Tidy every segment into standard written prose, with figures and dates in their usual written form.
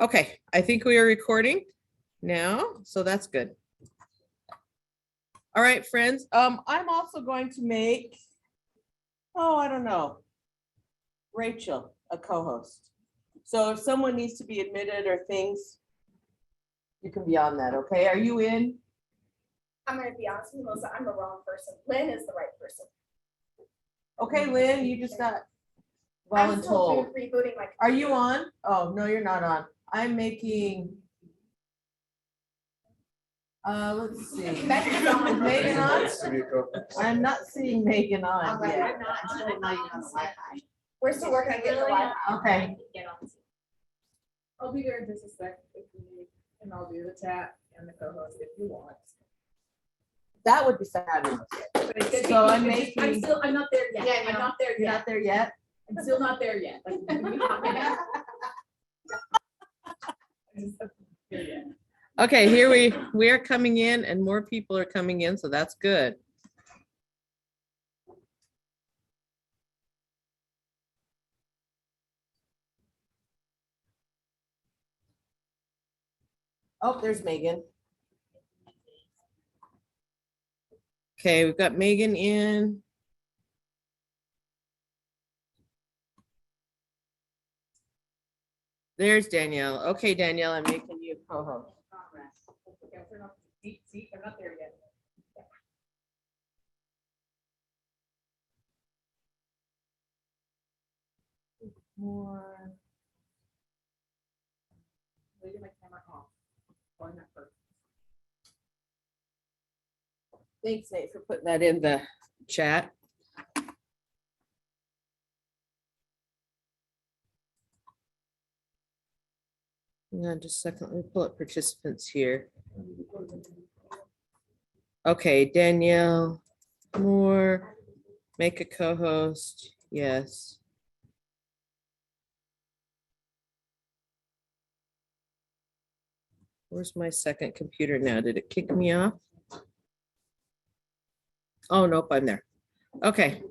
Okay, I think we are recording now, so that's good. All right, friends. I'm also going to make, I don't know, Rachel a co-host. So if someone needs to be admitted or things, you can be on that, okay? Are you in? I'm going to be honest with you, Melissa, I'm the wrong person. Lynn is the right person. Okay, Lynn, you just got I'm still voluntold. rebooting my Are you on? Oh, no, you're not on. I'm making, let's see. Megan's on. Is Megan on? I'm not seeing Megan on Right, yet. I'm not on the Wi-Fi. We're still working on getting the Wi-Fi. Okay. I'll be there in just a sec if you need, and I'll do the chat and the co-host if you want. That would be fabulous. So I'm making- I'm not there yet. Yeah, I'm not there You're yet. not there yet? I'm still not there yet. Like, Okay, here we are coming in and more people are coming in, so that's good. Oh, there's Megan. Okay, we've got Megan in. There's Danielle. Okay, Danielle, I'm making you co-host. See, I'm not there yet. More. Leaving my camera off. Going that first. Thanks, Nate, for putting that in the chat. Hang on just a second. Let me pull up participants here. Okay, Danielle Moore, make a co-host. Yes. Where's my second computer now? Did it kick me off? Oh, nope, I'm there. Okay.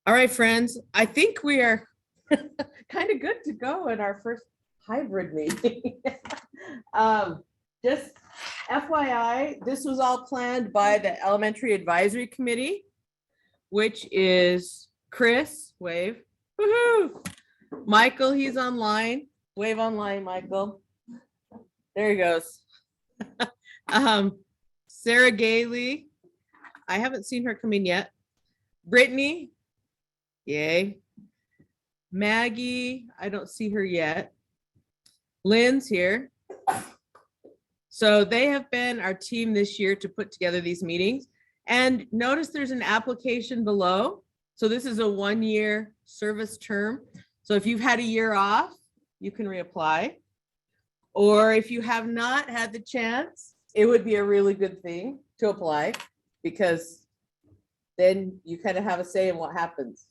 All right, friends, I think we are kind of good to go in our first hybrid meeting. Just FYI, this was all planned by the Elementary Advisory Committee, which is Chris, wave, woohoo. Michael, he's online, wave online, Michael. There he goes. Sarah Gailey, I haven't seen her come in yet. Brittany, yay. Maggie, I don't see her yet. Lynn's here. So they have been our team this year to put together these meetings. And notice there's an application below. So this is a 1-year service term. So if you've had a year off, you can reapply. Or if you have not had the chance, it would be a really good thing to apply because then you kind of have a say in what happens.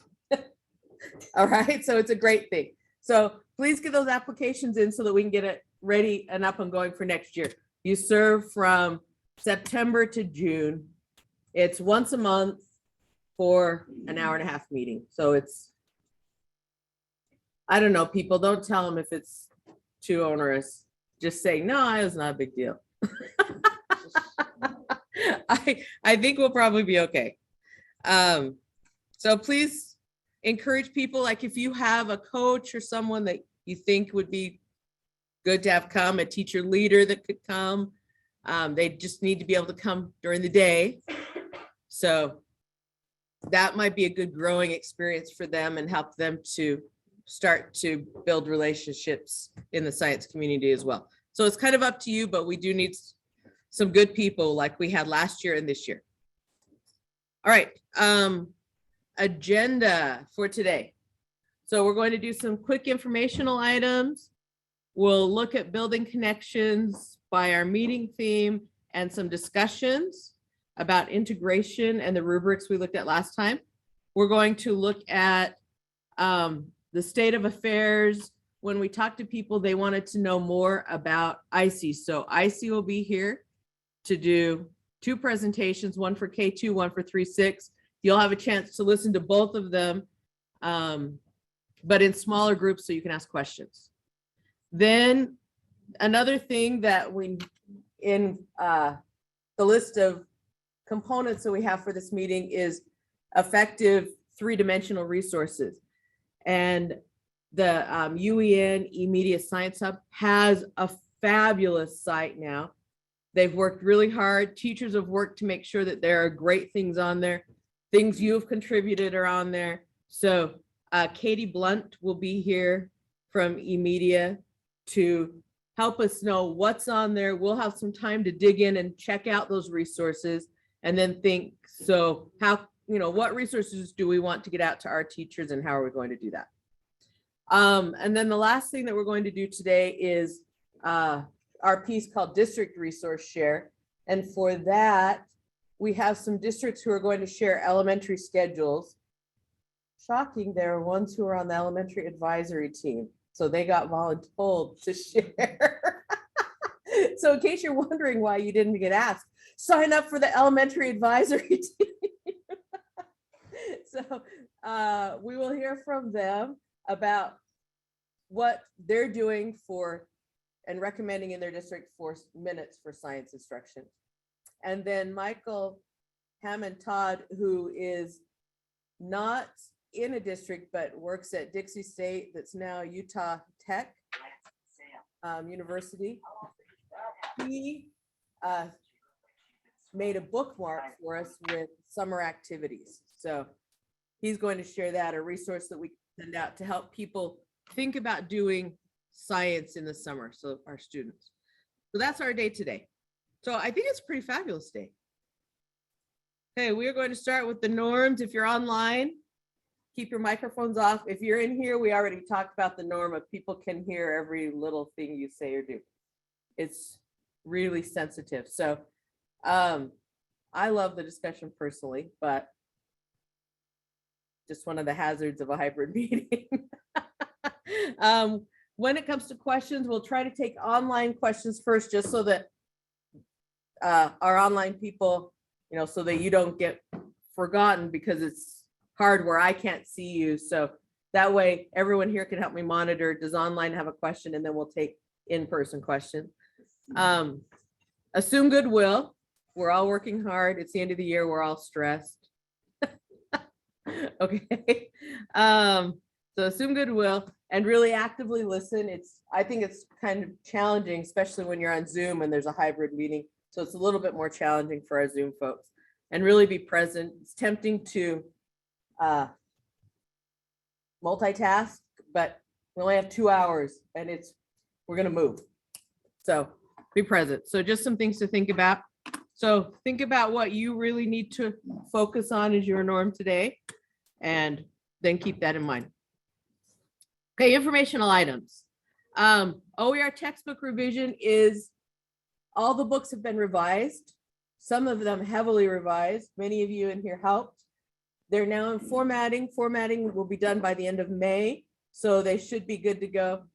All right, so it's a great thing. So please get those applications in so that we can get it ready and up and going for next year. You serve from September to June. It's once a month for an hour-and-a-half meeting. So it's, I don't know, people, don't tell them if it's too onerous. Just say, no, it's not a big deal. I think we'll probably be okay. So please encourage people, like if you have a coach or someone that you think would be good to have come, a teacher leader that could come, they just need to be able to come during the day. So that might be a good growing experience for them and help them to start to build relationships in the science community as well. So it's kind of up to you, but we do need some good people like we had last year and this year. All right, agenda for today. So we're going to do some quick informational items. We'll look at building connections by our meeting theme and some discussions about integration and the rubrics we looked at last time. We're going to look at the state of affairs. When we talked to people, they wanted to know more about IC. So IC will be here to do 2 presentations, one for K2, one for 3-6. You'll have a chance to listen to both of them, but in smaller groups so you can ask questions. Then another thing that we, in the list of components that we have for this meeting is effective three-dimensional resources. And the UEN eMedia Science Hub has a fabulous site now. They've worked really hard. Teachers have worked to make sure that there are great things on there. Things you've contributed are on there. So Katie Blunt will be here from eMedia to help us know what's on there. We'll have some time to dig in and check out those resources and then think, so how, what resources do we want to get out to our teachers and how are we going to do that? And then the last thing that we're going to do today is our piece called District Resource Share. And for that, we have some districts who are going to share elementary schedules. Shocking, there are ones who are on the elementary advisory team. So they got voluntold to share. So in case you're wondering why you didn't get asked, sign up for the elementary advisory team. So we will hear from them about what they're doing for and recommending in their district for minutes for science instruction. And then Michael Hammond Todd, who is not in a district, but works at Dixie State, that's now Utah Tech University. He made a bookmark for us with summer activities. So he's going to share that, a resource that we send out to help people think about doing science in the summer. So our students. So that's our day today. So I think it's a pretty fabulous day. Okay, we are going to start with the norms. If you're online, keep your microphones off. If you're in here, we already talked about the norm of people can hear every little thing you say or do. It's really sensitive. So I love the discussion personally, but just one of the hazards of a hybrid meeting. When it comes to questions, we'll try to take online questions first, just so that our online people, so that you don't get forgotten, because it's hard where I can't see you. So that way everyone here can help me monitor. Does online have a question? And then we'll take in-person questions. Assume goodwill. We're all working hard. It's the end of the year. We're all stressed. Okay. So assume goodwill and really actively listen. I think it's kind of challenging, especially when you're on Zoom and there's a hybrid meeting. So it's a little bit more challenging for our Zoom folks, and really be present. It's tempting to multitask, but we only have 2 hours and we're going to move. So be present. So just some things to think about. So think about what you really need to focus on as your norm today, and then keep that in mind. Okay, informational items. OER textbook revision is, all the books have been revised. Some of them heavily revised. Many of you in here helped. They're now in formatting. Formatting will be done by the end of May, so they should be good to go.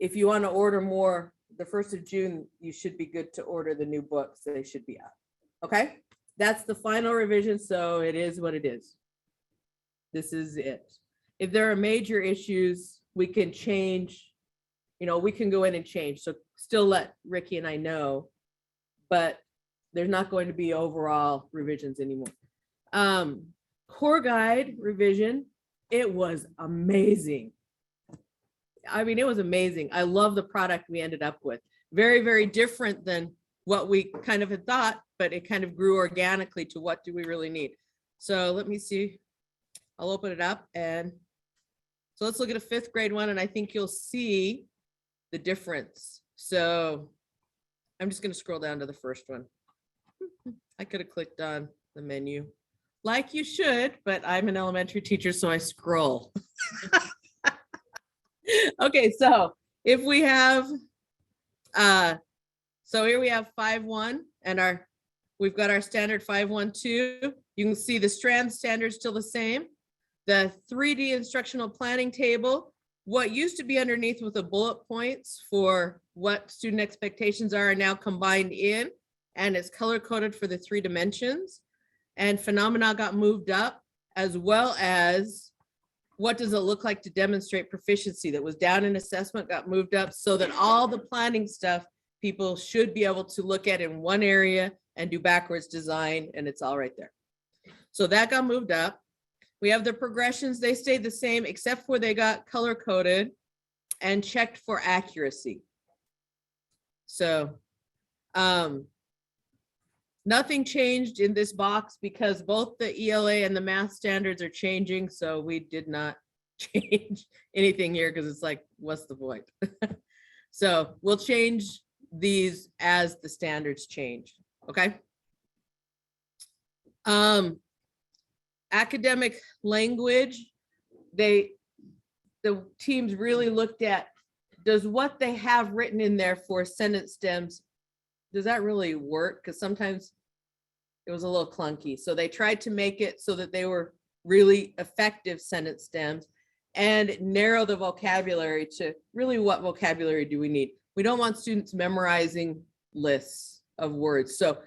If you want to order more, the 1st of June, you should be good to order the new books. They should be up. Okay, that's the final revision, so it is what it is. This is it. If there are major issues, we can change, we can go in and change. So still let Ricky and I know, but there's not going to be overall revisions anymore. Core guide revision, it was amazing. I mean, it was amazing. I love the product we ended up with. Very, very different than what we kind of had thought, but it kind of grew organically to what do we really need. So let me see. I'll open it up, and so let's look at a 5th grade one, and I think you'll see the difference. So I'm just going to scroll down to the first one. I could have clicked on the menu like you should, but I'm an elementary teacher, so I scroll. Okay, so if we have, so here we have 5.1, and we've got our standard 5.1.2. You can see the strand standard still the same. The 3D instructional planning table, what used to be underneath with the bullet points for what student expectations are now combined in, and it's color coded for the 3 dimensions. And phenomena got moved up, as well as what does it look like to demonstrate proficiency that was down in assessment, got moved up so that all the planning stuff people should be able to look at in one area and do backwards design, and it's all right there. So that got moved up. We have the progressions, they stayed the same except for they got color coded and checked for accuracy. So nothing changed in this box because both the ELA and the math standards are changing. So we did not change anything here because it's like, what's the point? So we'll change these as the standards change. Okay. Academic language, the teams really looked at, does what they have written in there for sentence stems, does that really work? Because sometimes it was a little clunky. So they tried to make it so that they were really effective sentence stems and narrow the vocabulary to really what vocabulary do we need? We don't want students memorizing lists of words. So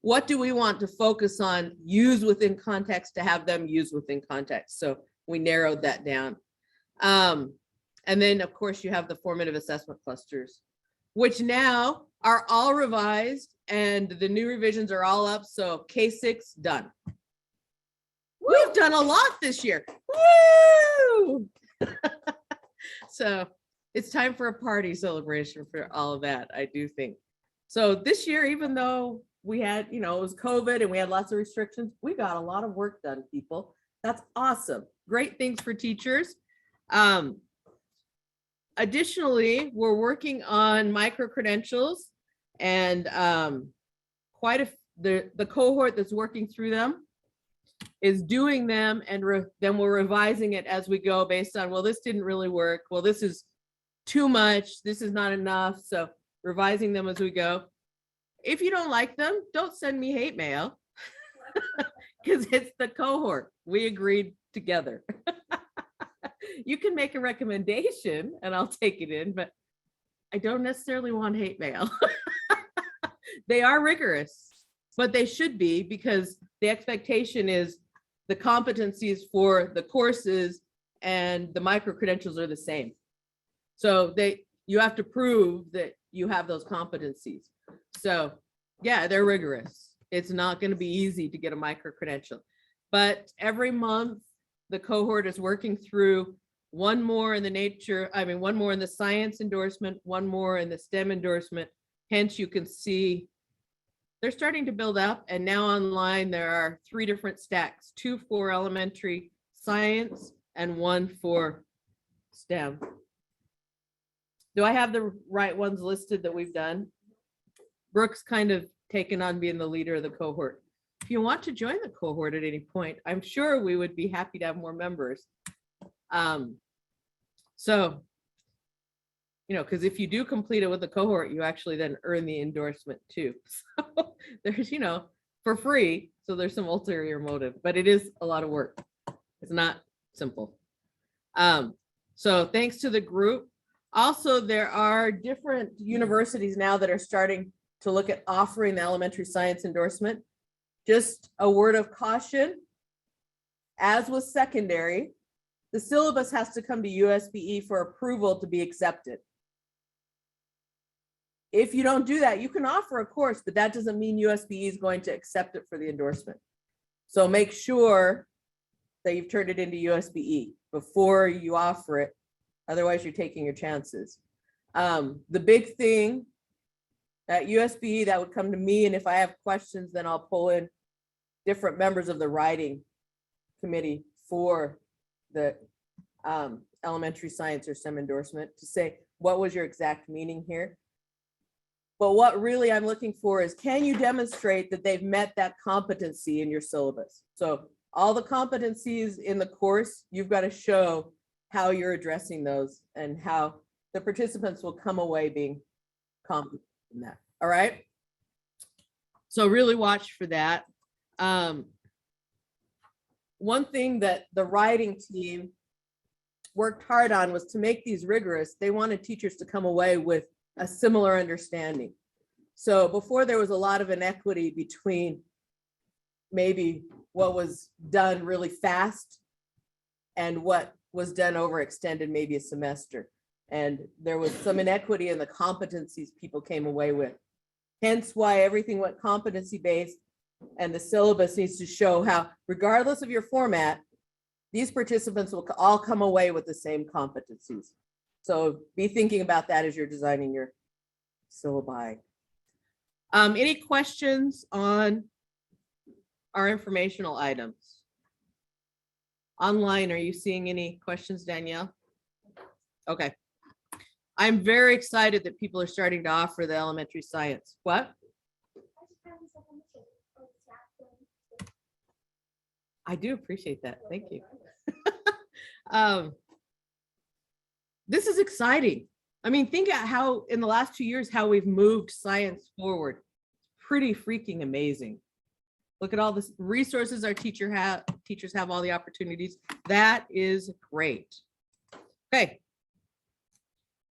what do we want to focus on, use within context to have them use within context? So we narrowed that down. And then of course you have the formative assessment clusters, which now are all revised and the new revisions are all up. So K6 done. We've done a lot this year. Woo! So it's time for a party celebration for all of that, I do think. So this year, even though we had, it was COVID and we had lots of restrictions, we got a lot of work done, people. That's awesome. Great things for teachers. Additionally, we're working on micro-credentials and the cohort that's working through them is doing them, and then we're revising it as we go based on, well, this didn't really work. Well, this is too much. This is not enough. So revising them as we go. If you don't like them, don't send me hate mail because it's the cohort. We agreed together. You can make a recommendation and I'll take it in, but I don't necessarily want hate mail. They are rigorous, but they should be because the expectation is the competencies for the courses and the micro-credentials are the same. So you have to prove that you have those competencies. So yeah, they're rigorous. It's not going to be easy to get a micro-credential, but every month the cohort is working through one more in the science endorsement, one more in the STEM endorsement. Hence you can see they're starting to build up, and now online there are 3 different stacks, 2 for elementary science and 1 for STEM. Do I have the right ones listed that we've done? Brooke's kind of taken on being the leader of the cohort. If you want to join the cohort at any point, I'm sure we would be happy to have more members. So, because if you do complete it with the cohort, you actually then earn the endorsement too. So there's, for free. So there's some ulterior motive, but it is a lot of work. It's not simple. So thanks to the group. Also, there are different universities now that are starting to look at offering the elementary science endorsement. Just a word of caution, as with secondary, the syllabus has to come to USBE for approval to be accepted. If you don't do that, you can offer a course, but that doesn't mean USBE is going to accept it for the endorsement. So make sure that you've turned it into USBE before you offer it. Otherwise, you're taking your chances. The big thing at USBE that would come to me, and if I have questions, then I'll pull in different members of the writing committee for the elementary science or STEM endorsement to say, what was your exact meaning here? But what really I'm looking for is, can you demonstrate that they've met that competency in your syllabus? So all the competencies in the course, you've got to show how you're addressing those and how the participants will come away being competent in that. All right. So really watch for that. One thing that the writing team worked hard on was to make these rigorous. They wanted teachers to come away with a similar understanding. So before, there was a lot of inequity between maybe what was done really fast and what was done over extended maybe a semester. And there was some inequity in the competencies people came away with. Hence why everything went competency-based, and the syllabus needs to show how, regardless of your format, these participants will all come away with the same competencies. So be thinking about that as you're designing your syllabi. Any questions on our informational items? Online, are you seeing any questions, Danielle? Okay. I'm very excited that people are starting to offer the elementary science. What? I do appreciate that. Thank you. This is exciting. I mean, think of how in the last 2 years, how we've moved science forward. Pretty freaking amazing. Look at all the resources our teachers have, all the opportunities. That is great. Okay.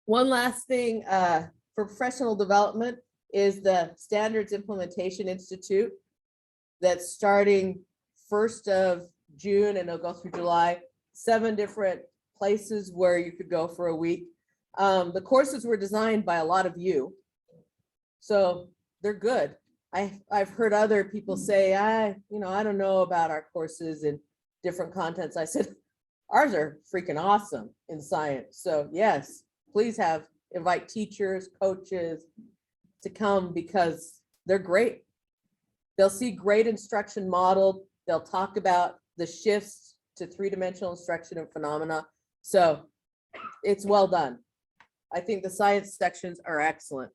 One last thing for professional development is the Standards Implementation Institute that's starting 1st of June and it'll go through July. 7 different places where you could go for a week. The courses were designed by a lot of you, so they're good. I've heard other people say, I don't know about our courses and different contents. I said, ours are freaking awesome in science. So yes, please invite teachers, coaches to come because they're great. They'll see great instruction modeled. They'll talk about the shifts to 3-dimensional instruction and phenomena. So it's well done. I think the science sections are excellent.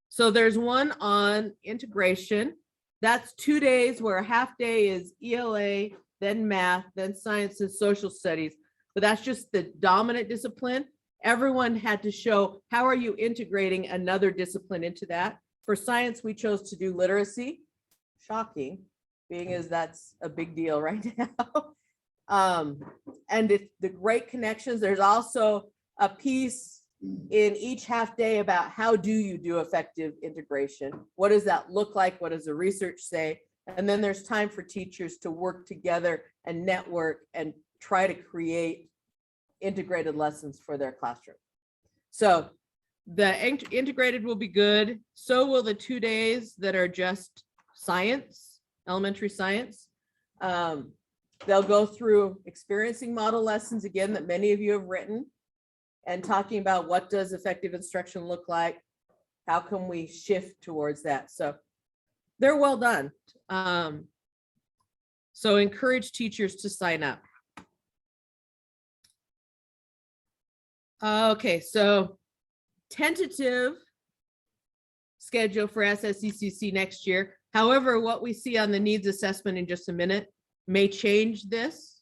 So there's one on integration. That's 2 days where a half day is ELA, then math, then science and social studies. But that's just the dominant discipline. Everyone had to show how are you integrating another discipline into that. For science, we chose to do literacy. Shocking, being as that's a big deal right now. And it's the great connections. There's also a piece in each half day about how do you do effective integration? What does that look like? What does the research say? And then there's time for teachers to work together and network and try to create integrated lessons for their classroom. So the integrated will be good. So will the 2 days that are just science, elementary science. They'll go through experiencing model lessons again that many of you have written and talking about what does effective instruction look like? How can we shift towards that? So they're well done. So encourage teachers to sign up. Okay, so tentative schedule for SSECC next year. However, what we see on the needs assessment in just a minute may change this,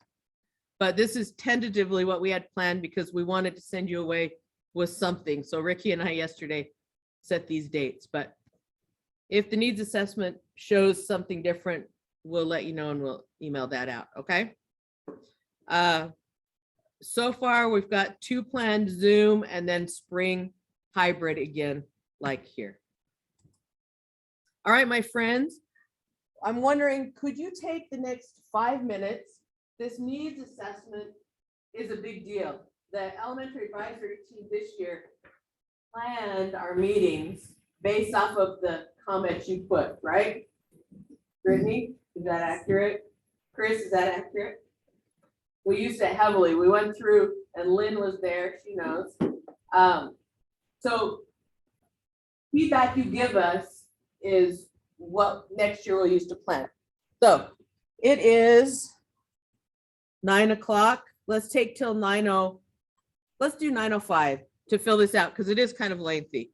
but this is tentatively what we had planned because we wanted to send you away with something. So Ricky and I yesterday set these dates, but if the needs assessment shows something different, we'll let you know and we'll email that out, okay? So far, we've got 2 planned Zoom and then spring hybrid again, like here. All right, my friends, I'm wondering, could you take the next 5 minutes? This needs assessment is a big deal. The elementary advisory team this year planned our meetings based off of the comments you put, right? Brittany, is that accurate? Chris, is that accurate? We used it heavily. We went through, and Lynn was there, she knows. So feedback you give us is what next year we'll use to plan. So it is 9 o'clock. Let's take till 9:00. Let's do 9:05 to fill this out because it is kind of lengthy.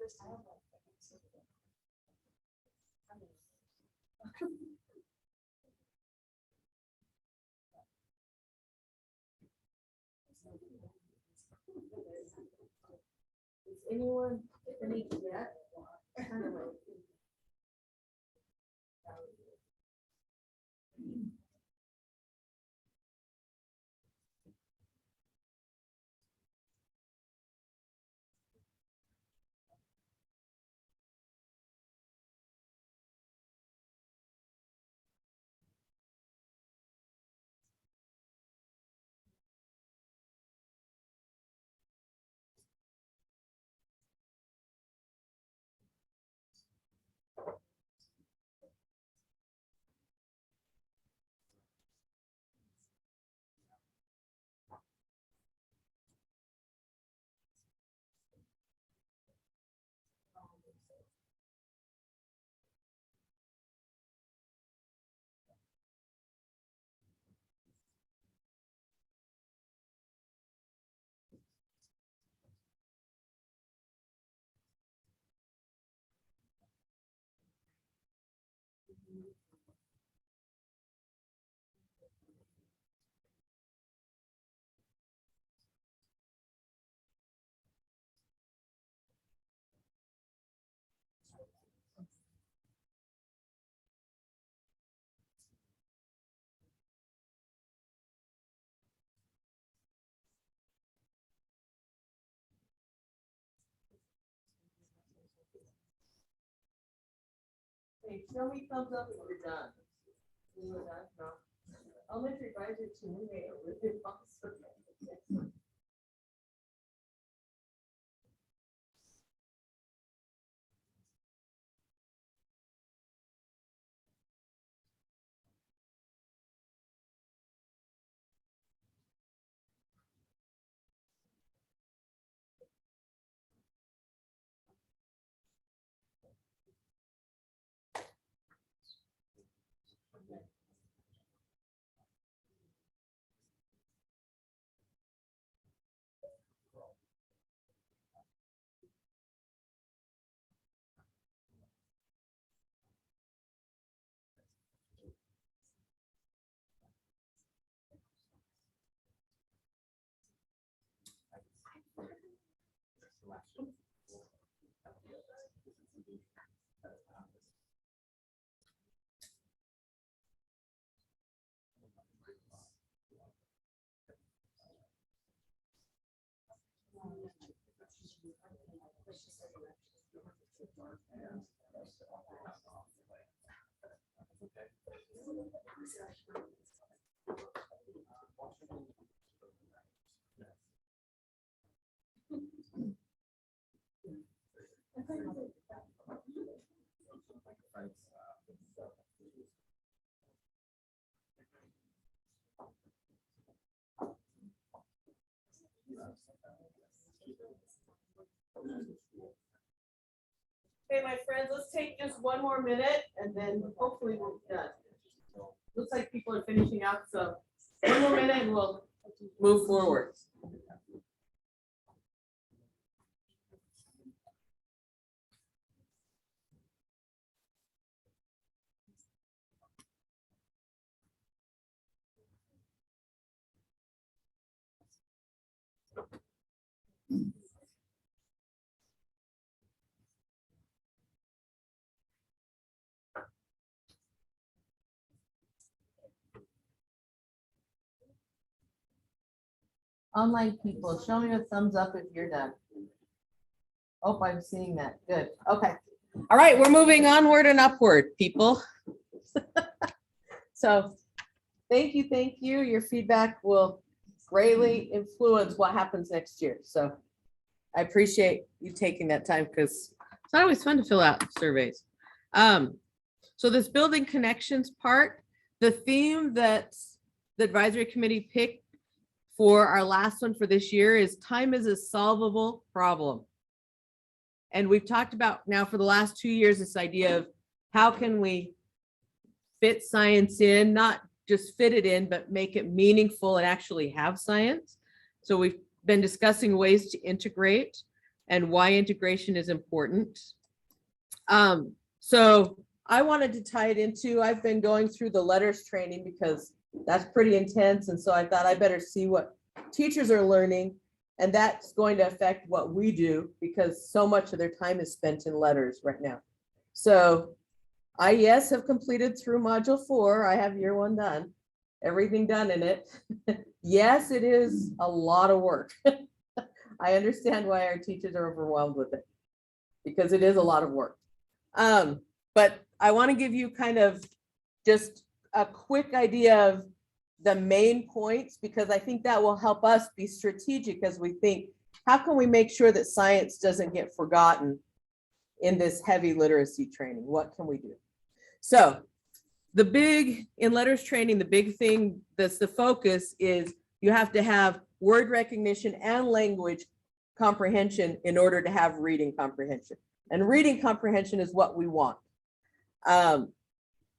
Is anyone finished yet? Hey, show me thumbs up if we're done. We were done, no. Elementary advisory team, we made a really awesome. Okay, my friends, let's take just one more minute and then hopefully we'll be done. Looks like people are finishing up, so one more minute and we'll move forward. Online people, show me a thumbs up if you're done. Oh, I'm seeing that. Good. Okay. All right, we're moving onward and upward, people. So thank you. Your feedback will greatly influence what happens next year. So I appreciate you taking that time because it's not always fun to fill out surveys. So this building connections part, the theme that the advisory committee picked for our last one for this year is time is a solvable problem. And we've talked about now for the last 2 years, this idea of how can we fit science in, not just fit it in, but make it meaningful and actually have science. So we've been discussing ways to integrate. and why integration is important. So I wanted to tie it into, I've been going through the letters training because that's pretty intense. And so I thought I better see what teachers are learning. And that's going to affect what we do because so much of their time is spent in letters right now. So I, yes, have completed through module 4. I have year 1 done, everything done in it. Yes, it is a lot of work. I understand why our teachers are overwhelmed with it because it is a lot of work. But I want to give you kind of just a quick idea of the main points, because I think that will help us be strategic as we think, how can we make sure that science doesn't get forgotten in this heavy literacy training? What can we do? So the big, in letters training, the big thing that's the focus is you have to have word recognition and language comprehension in order to have reading comprehension. And reading comprehension is what we want.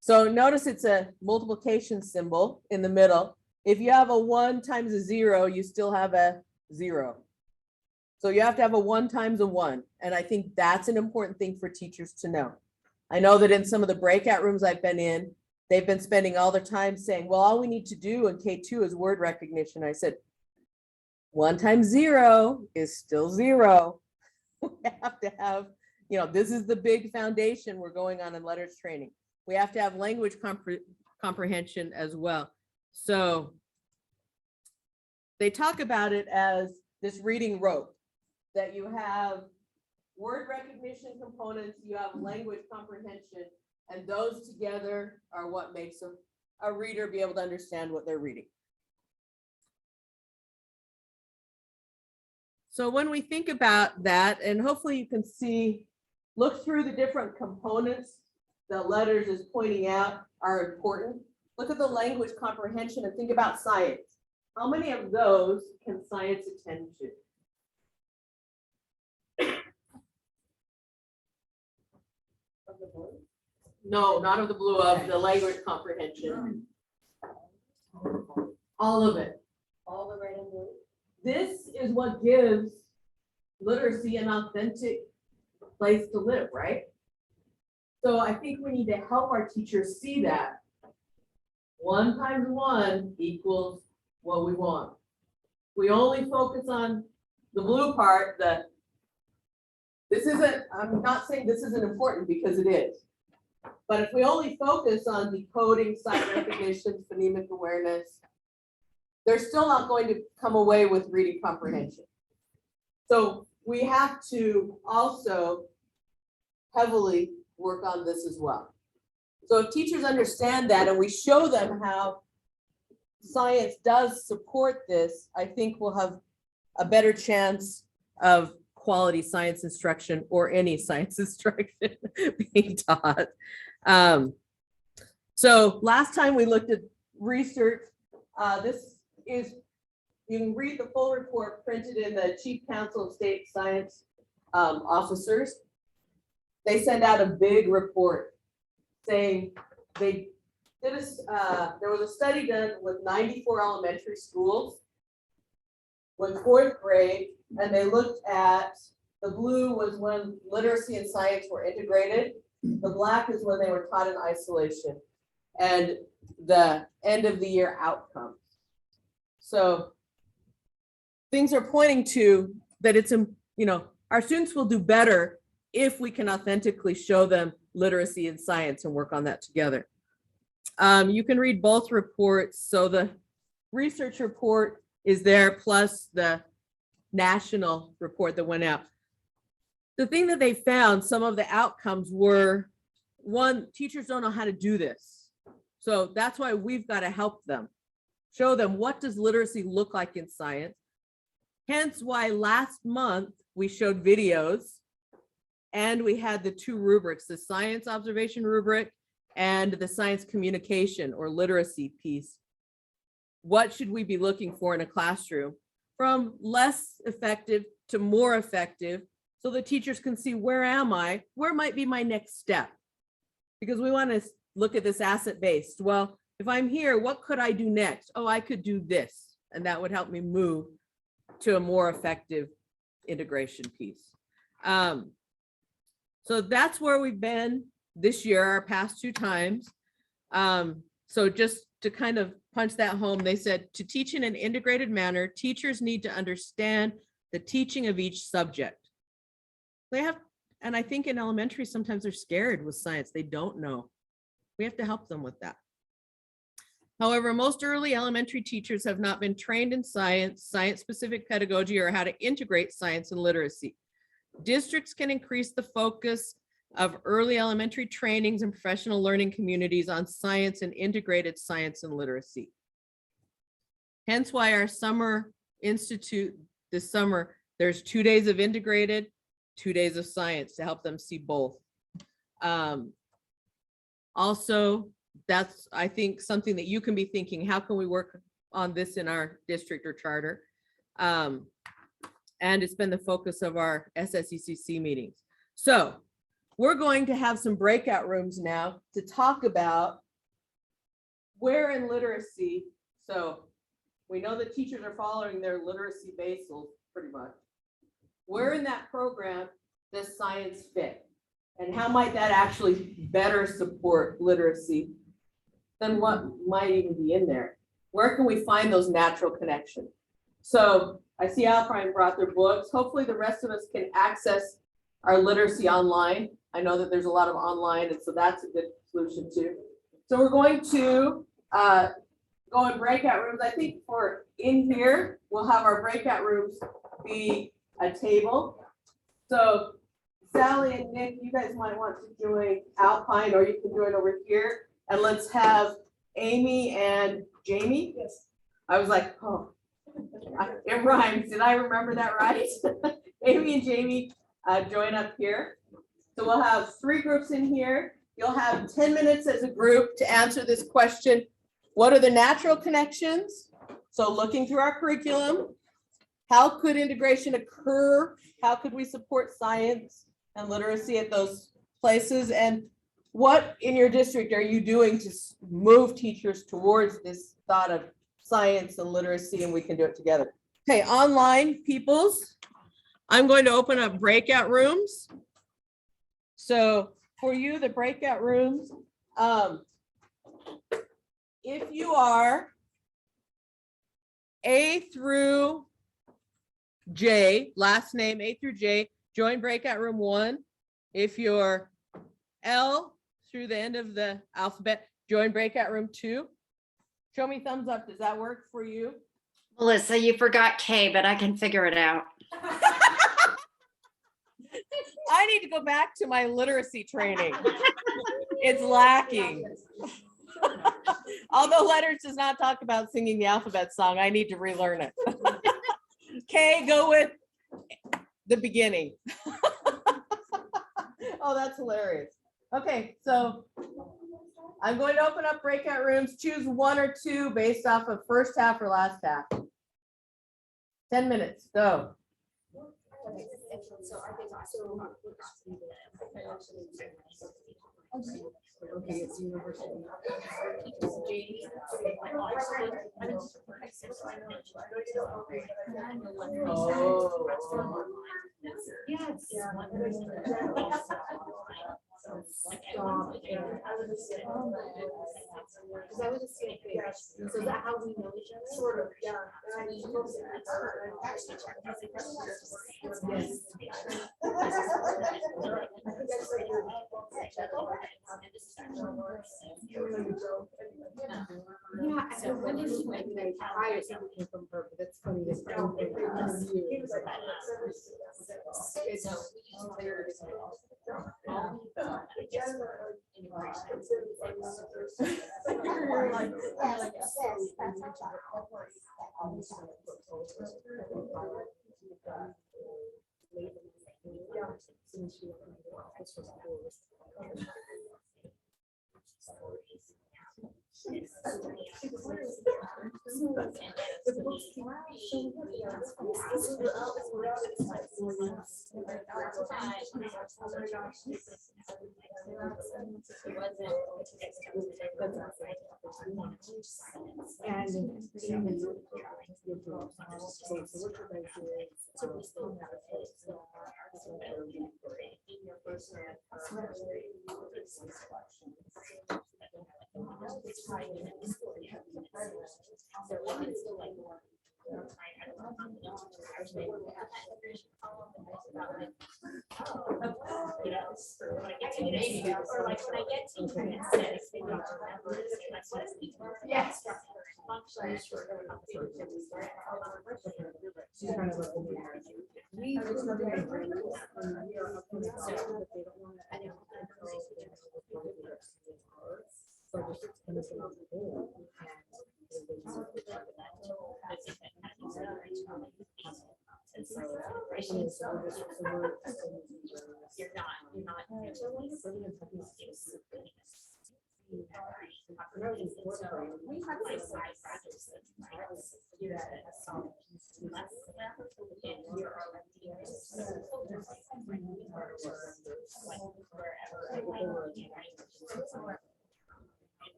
So notice it's a multiplication symbol in the middle. If you have a 1 times a 0, you still have a 0. So you have to have a 1 times a 1. And I think that's an important thing for teachers to know. I know that in some of the breakout rooms I've been in, they've been spending all their time saying, well, all we need to do in K2 is word recognition. I said, 1 times 0 is still 0. We have to have, this is the big foundation we're going on in letters training. We have to have language comprehension as well. So they talk about it as this reading rope, that you have word recognition components, you have language comprehension, and those together are what makes a reader be able to understand what they're reading. So when we think about that, and hopefully you can see, look through the different components that letters is pointing out are important. Look at the language comprehension and think about science. How many of those can science attend to? No, not of the blue, of the language comprehension. All of it. All the red and blue. This is what gives literacy an authentic place to live, right? So I think we need to help our teachers see that 1 times 1 equals what we want. We only focus on the blue part, I'm not saying this isn't important because it is. But if we only focus on decoding, sight recognition, phonemic awareness, they're still not going to come away with reading comprehension. So we have to also heavily work on this as well. So if teachers understand that and we show them how science does support this, I think we'll have a better chance of quality science instruction or any science instruction being taught. So last time we looked at research, you can read the full report printed in the Chief Council of State Science officers. They send out a big report saying they did there was a study done with 94 elementary schools with 4th grade, and they looked at, the blue was when literacy and science were integrated. The black is when they were taught in isolation, and the end of the year outcomes. So things are pointing to that it's, our students will do better if we can authentically show them literacy and science and work on that together. You can read both reports. So the research report is there, plus the national report that went out. The thing that they found, some of the outcomes were, 1, teachers don't know how to do this. So that's why we've got to help them, show them what does literacy look like in science. Hence why last month we showed videos and we had the 2 rubrics, the science observation rubric and the science communication or literacy piece. What should we be looking for in a classroom, from less effective to more effective, so the teachers can see, where am I? Where might be my next step? Because we want to look at this asset-based. Well, if I'm here, what could I do next? Oh, I could do this, and that would help me move to a more effective integration piece. So that's where we've been this year, our past 2 times. So just to kind of punch that home, they said to teach in an integrated manner, teachers need to understand the teaching of each subject. They have, and I think in elementary, sometimes they're scared with science. They don't know. We have to help them with that. However, most early elementary teachers have not been trained in science, science-specific pedagogy, or how to integrate science and literacy. Districts can increase the focus of early elementary trainings and professional learning communities on science and integrated science and literacy. Hence why our summer institute this summer, there's 2 days of integrated, 2 days of science to help them see both. Also, that's, I think, something that you can be thinking, how can we work on this in our district or charter? And it's been the focus of our SSECC meetings. So we're going to have some breakout rooms now to talk about where in literacy. So we know that teachers are following their literacy basals pretty much. Where in that program does science fit? And how might that actually better support literacy than what might even be in there? Where can we find those natural connections? So I see Alpine brought their books. Hopefully the rest of us can access our literacy online. I know that there's a lot of online, and so that's a good solution too. So we're going to go in breakout rooms. I think for in here, we'll have our breakout rooms be a table. So Sally and Nick, you guys might want to join Alpine, or you can join over here. And let's have Amy and Jamie. Yes. I was like, oh, it rhymes. Did I remember that right? Amy and Jamie join up here. So we'll have 3 groups in here. You'll have 10 minutes as a group to answer this question. What are the natural connections? So looking through our curriculum, how could integration occur? How could we support science and literacy at those places? And what in your district are you doing to move teachers towards this thought of science and literacy, and we can do it together? Okay, online peoples, I'm going to open up breakout rooms. So for you, the breakout rooms, if you are A through J, last name A through J, join breakout room 1. If you're L through the end of the alphabet, join breakout room 2. Show me thumbs up. Does that work for you? Melissa, you forgot K, but I can figure it out. I need to go back to my literacy training. It's lacking. Although letters does not talk about singing the alphabet song, I need to relearn it. K, go with the beginning. Oh, that's hilarious. Okay, so I'm going to open up breakout rooms. Choose 1 or 2 based off of first half or last half. 10 minutes, go. Okay, it's university. So is that how we know each other? Sort of, yeah. Yeah, so when did you make that hire something from her, but that's funny. That's Or like when I get to unit 6, they don't remember it, so like, what is the structure?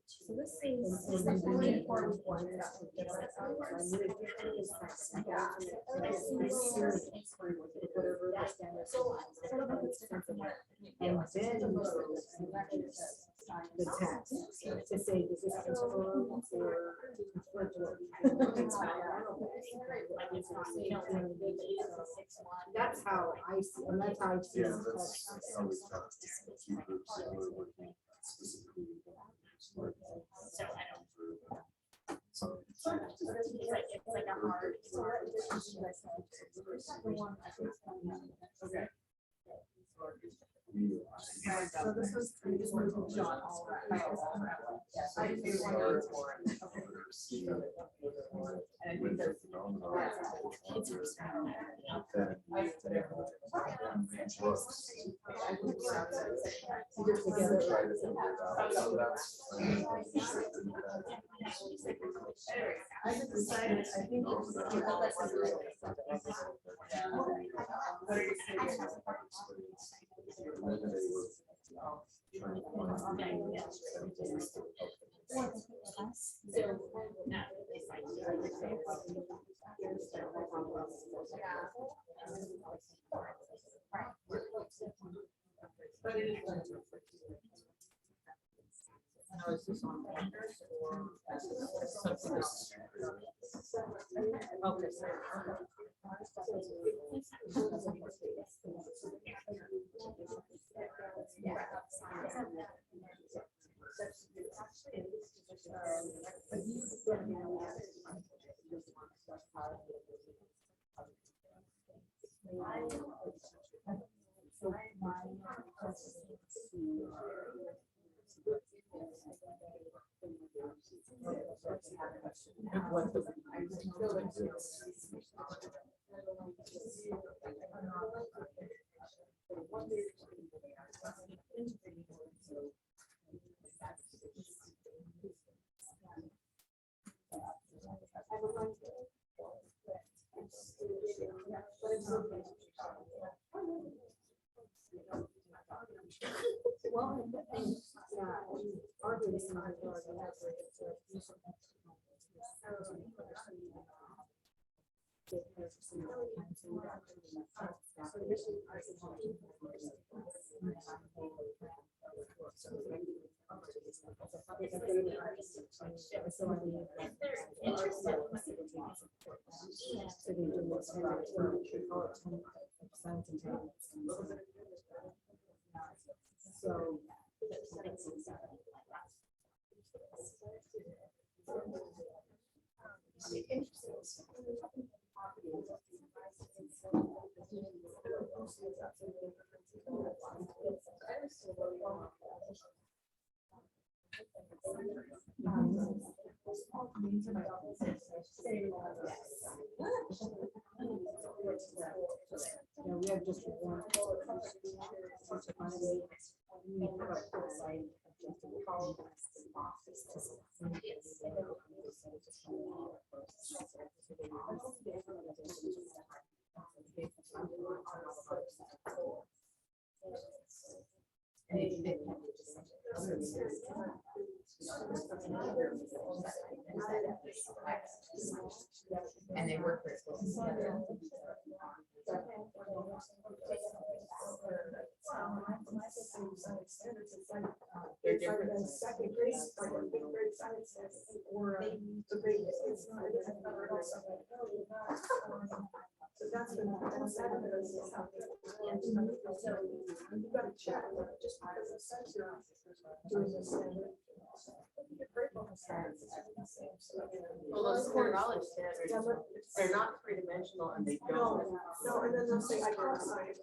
So this is the really important one. The text to say this is confirmed or that's how I see, and that's how I see. Yeah, that's always tough. Two groups that are working specifically. So I don't. So- It's like a hard. Okay. So this was John. I didn't do one of And I think there's. I just decided, I think. But it is. Now, is this on Anders or something else? Okay. Yeah, we have just one. We have a website. And they work very closely together. They're different. Second grade, like a big grade science or the grade. It's not. So that's been. You've got to check just because it says you're doing the standard. Well, those core knowledge standards, they're not three-dimensional and they don't. No, and then they'll say, I can't cite.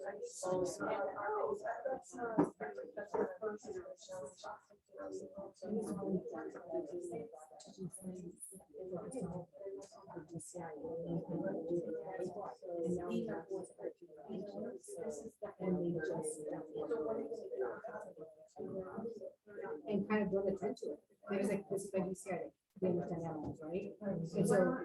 And kind of draw attention to it. There's like this, like you said, we understand animals, right? And so.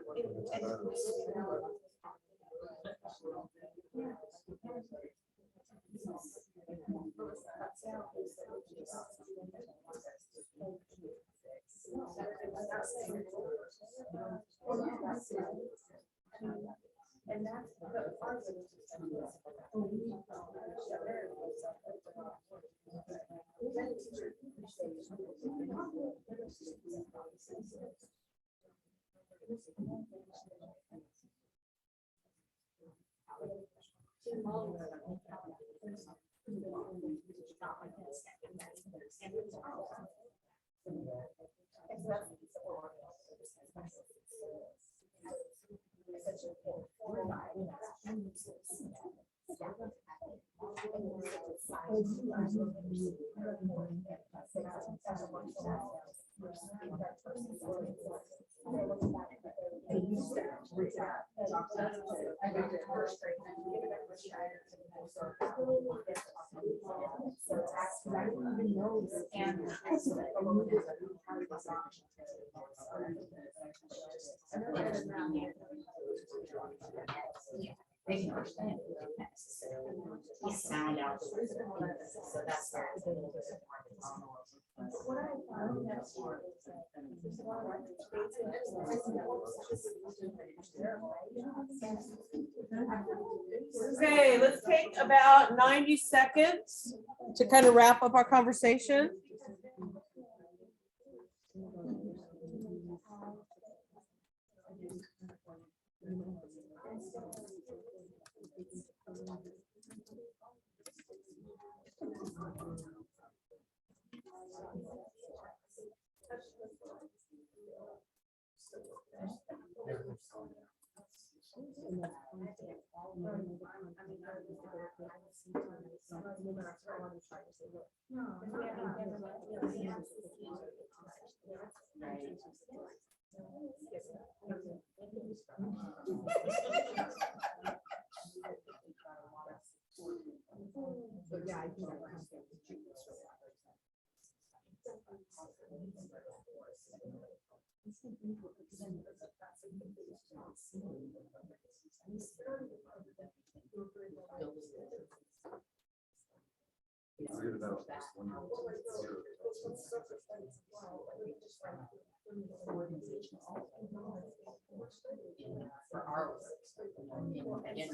And that's the part of it. They can understand it, but not necessarily. You sound out. So that's that. Okay, let's take about 90 seconds to kind of wrap up our conversation. Forget about this one. For our work. Again,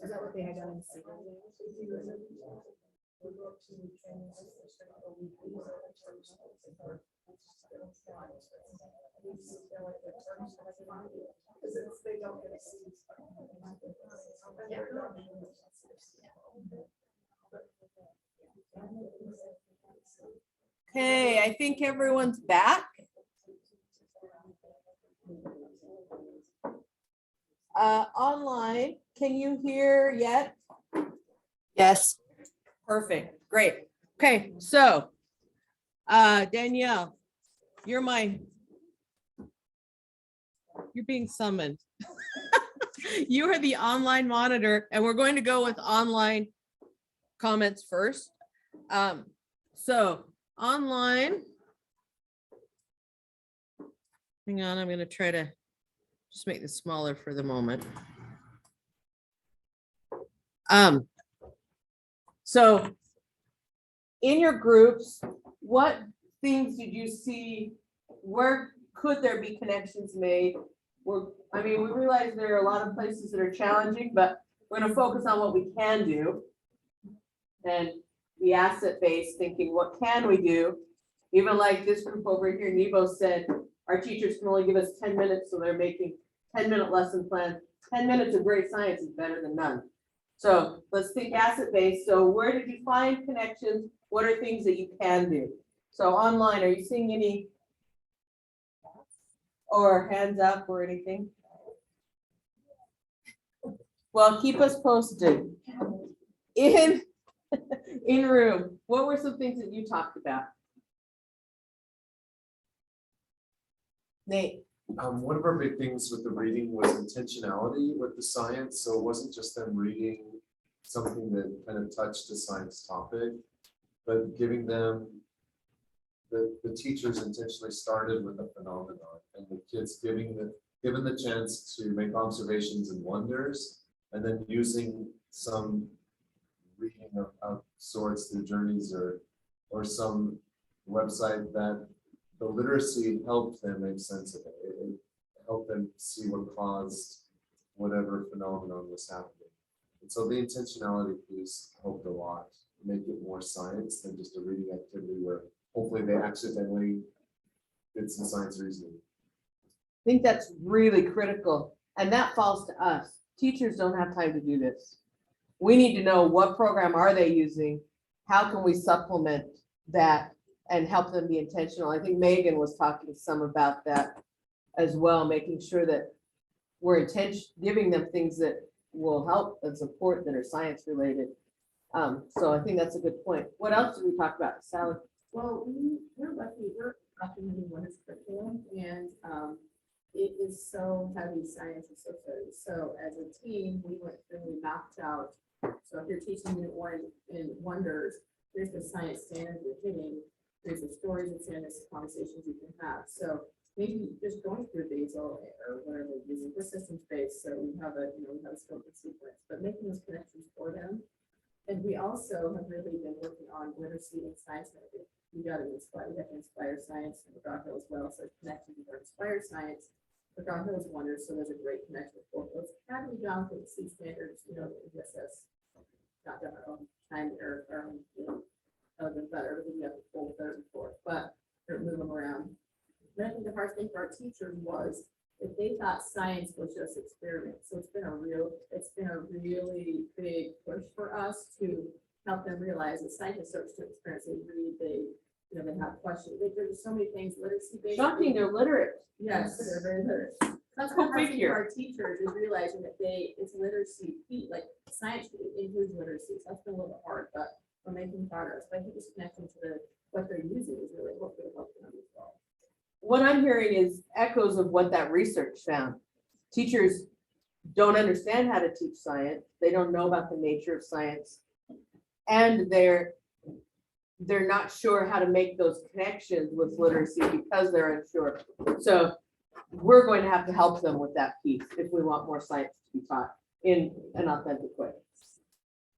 Is that what they had done in Seattle? Okay, I think everyone's back. Online, can you hear yet? Yes. Perfect, great. Okay, so Danielle, you're being summoned. You are the online monitor, and we're going to go with online comments first. So online. Hang on, I'm gonna try to just make this smaller for the moment. So in your groups, what things did you see? Where could there be connections made? I mean, we realize there are a lot of places that are challenging, but we're gonna focus on what we can do. And the asset-based thinking, what can we do? Even like this group over here, Nebo said, our teachers can only give us 10 minutes, so they're making 10-minute lesson plans. 10 minutes of great science is better than none. So let's think asset-based. So where did you find connections? What are things that you can do? So online, are you seeing any or hands up or anything? Well, keep us posted. In room, what were some things that you talked about? Nate. One of our big things with the reading was intentionality with the science. So it wasn't just them reading something that kind of touched a science topic, but giving them, the teachers intentionally started with a phenomenon, and the kids given the chance to make observations and wonders, and then using some reading of sorts, their journeys or some website that the literacy helped them make sense of it. It helped them see what caused whatever phenomenon was happening. And so the intentionality piece helped a lot, make it more science than just a reading activity where hopefully they accidentally did some science reasoning. I think that's really critical, and that falls to us. Teachers don't have time to do this. We need to know what program are they using? How can we supplement that and help them be intentional? I think Megan was talking some about that as well, making sure that we're giving them things that will help and support that are science related. So I think that's a good point. What else did we talk about, Sally? Well, we're lucky, we're documenting what is curriculum, and it is so heavy science associated. So as a team, we went through, we mapped out. So if you're teaching unit 1 in wonders, there's the science standards you're hitting, there's the stories and standards conversations you can have. So maybe just going through Basil or whatever we're using, we're systems based, so we have a, we have a scope and sequence, but making those connections for them. And we also have really been working on literacy and science. We got to inspire, we have to inspire science and McGraw-Hill as well. So connecting with our inspire science, McGraw-Hill is wonders. So there's a great connection with both those. Academy down to C standards, the ESS, not done our own time or other than better, we have the full third and fourth, but they're moving around. And I think the hard thing for our teachers was if they thought science was just experiment. So it's been a really big push for us to help them realize that science starts to experience. They read, they have questions. There's so many things literacy based. Shocking, they're literate. Yes, they're very literate. That's Go what our figure. our teachers is realizing that it's literacy, like science includes literacy. So that's been a little bit hard, but we're making progress. But I think just connecting to what they're using is really what they're helping them as well. What I'm hearing is echoes of what that research found. Teachers don't understand how to teach science. They don't know about the nature of science. And they're not sure how to make those connections with literacy because they're unsure. So we're going to have to help them with that piece if we want more science to be taught in an authentic way.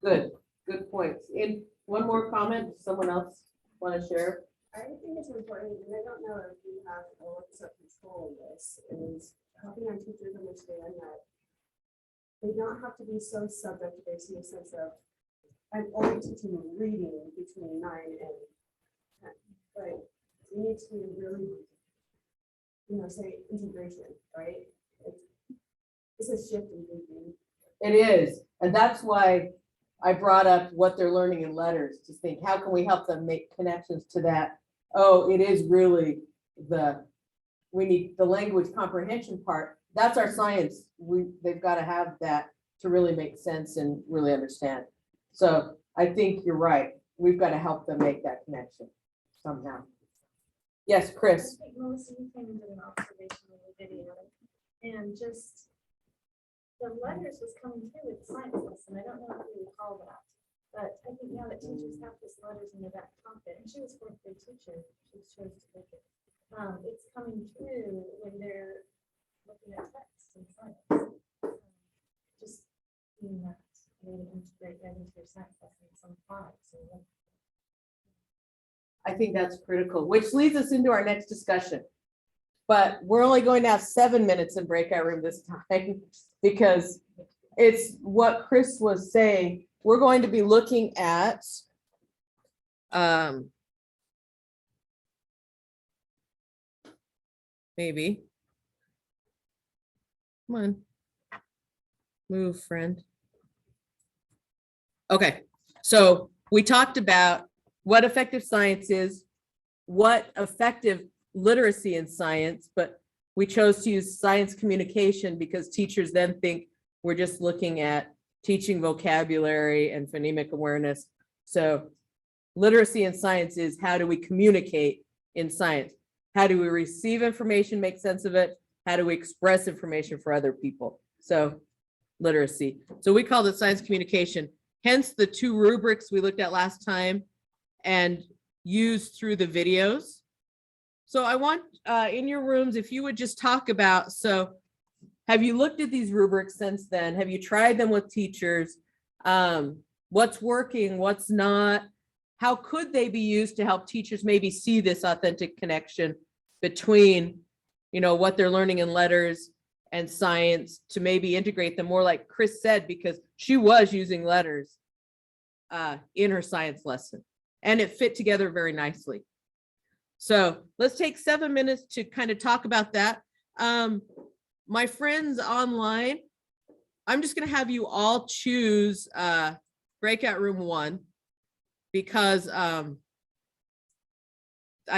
Good points. In one more comment, someone else want to share? I think it's important, and I don't know if you have a locus of control of this, is helping our teachers understand that they don't have to be so subject based in the sense of, I'm only teaching reading between 9 and 10, but we need to really, say integration, right? It's a shift in thinking. It is, and that's why I brought up what they're learning in letters to think, how can we help them make connections to that? Oh, it is really we need the language comprehension part. That's our science. They've got to have that to really make sense and really understand. So I think you're right. We've got to help them make that connection somehow. Yes, Chris. I think Melissa, you came and did an observation of the video, and just the letters was coming through with science lesson. I don't know if you recall that, but I think now that teachers have this letters in their back pocket, and she was a fourth grade teacher, she chose to take it. It's coming through when they're looking at text and science. Just being that way to integrate that into your science lesson some point. So I think that's critical, which leads us into our next discussion. But we're only going to have 7 minutes in breakout room this time because it's what Chris was saying. We're going to be looking at maybe. Come on. Move, friend. Okay, so we talked about what effective science is, what effective literacy in science, but we chose to use science communication because teachers then think we're just looking at teaching vocabulary and phonemic awareness. So literacy in science is how do we communicate in science? How do we receive information, make sense of it? How do we express information for other people? So literacy. So we called it science communication, hence the 2 rubrics we looked at last time and used through the videos. So I want in your rooms, if you would just talk about, so have you looked at these rubrics since then? Have you tried them with teachers? What's working, what's not? How could they be used to help teachers maybe see this authentic connection between, you know, what they're learning in letters and science to maybe integrate them more like Chris said, because she was using letters in her science lesson and it fit together very nicely. So let's take 7 minutes to kind of talk about that. My friends online, I'm just going to have you all choose breakout room 1 because I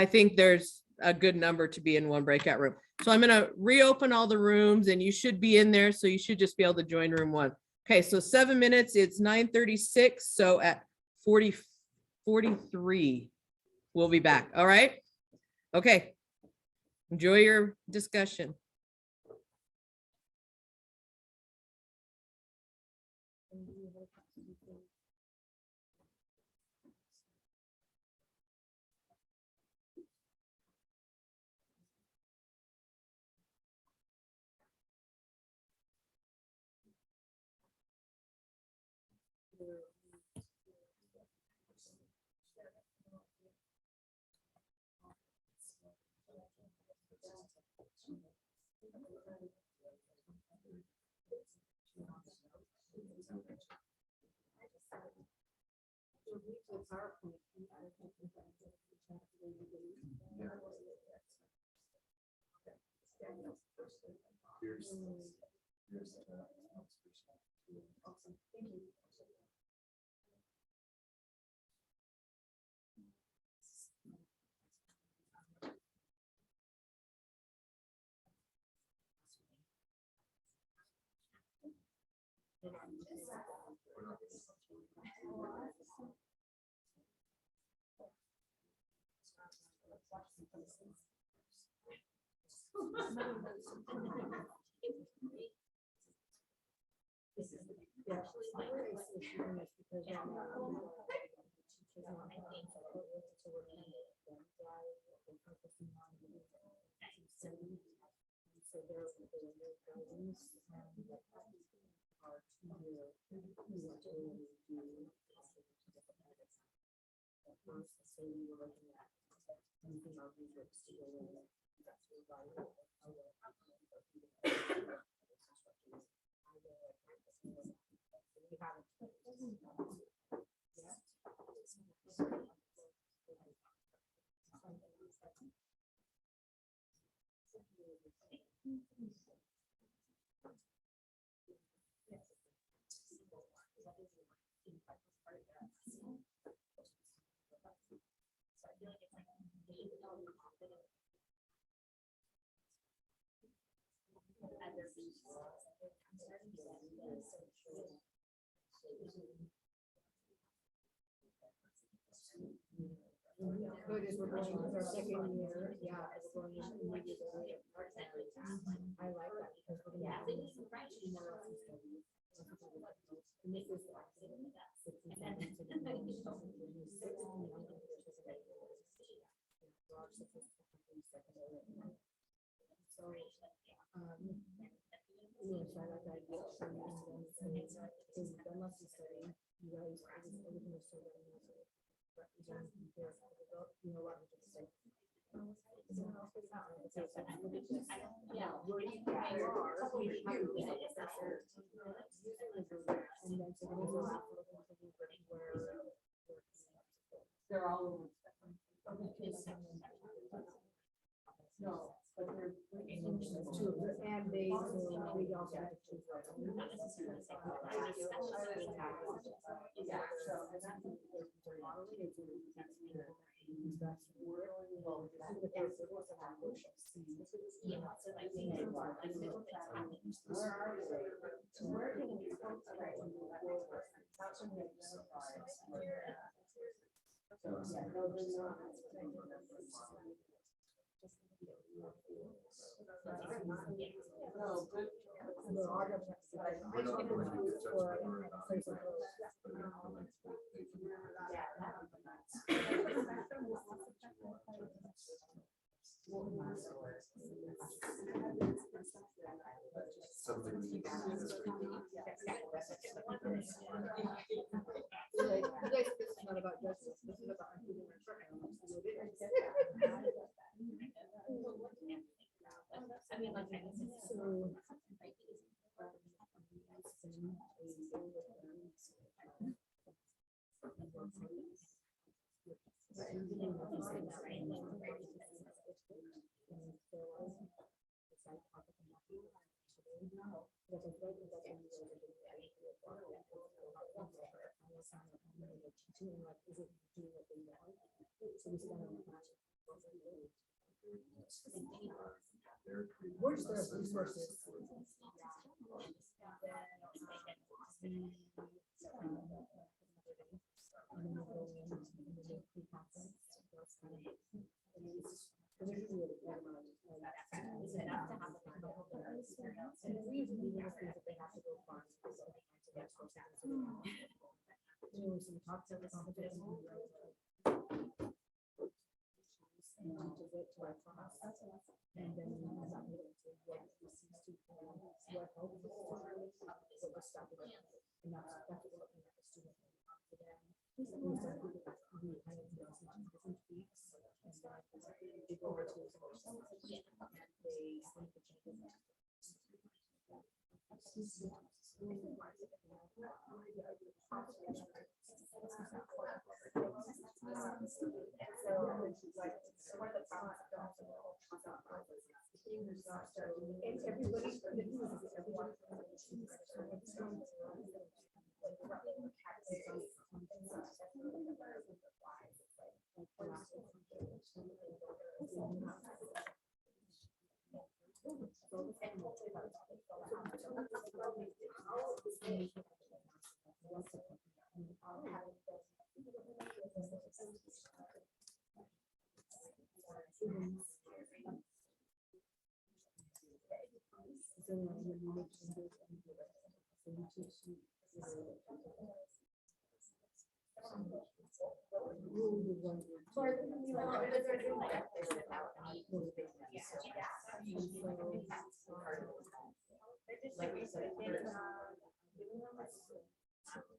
think there's a good number to be in one breakout room. So I'm going to reopen all the rooms and you should be in there. So you should just be able to join room 1. Okay, so 7 minutes, it's 9:36. So at 43, we'll be back. All right. Okay. Enjoy your discussion. So it is, we're going with our second year, yeah, it's going into immediately. I like that because we're gonna have two more lessons studies. And this is like six and seven, so then we'll be starting to do six and then we'll do six and eight. So our six is secondary. So, yeah, so I like that idea. So you can then say, so you've done lesson study, you guys, everything is so ready. You know what? Yeah, where you are, we do. And then so then we'll have to look into where. They're all over. the spectrum. No, but they're. And they, so we also have to choose. Yeah, so, and that's. Yeah, so like. Where are they? Where can we go to? That's when we surprise. Yeah, no, they're not. No, good. No, I don't have to. We're not going to be judgmental about it. Something we need to do this week. Like, you guys, this is not about justice, this is about improving our short-term. I mean, like, I guess it's. So. Where's the resources? And then what helps what we're stopping at. And that's what we're looking at the student. We kind of different tweaks and then they go over to some of the and they some of the changes.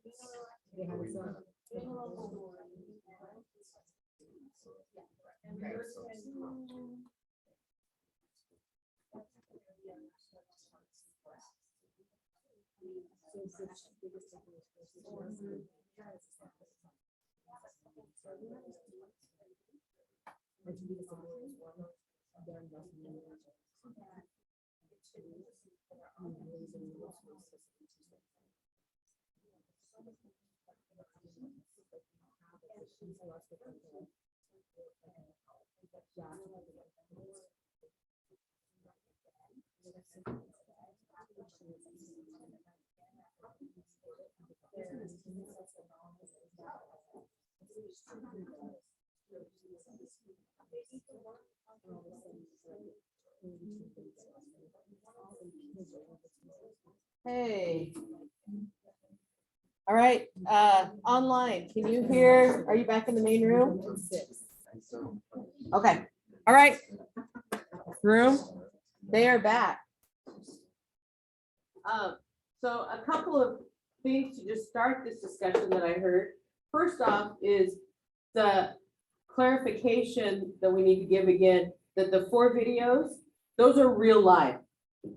And everybody, everyone. Hey. All right, online, can you hear, are you back in the main room? Okay, all right. Room, they are back. So a couple of things to just start this discussion that I heard. First off is the clarification that we need to give again, that the 4 videos, those are real life.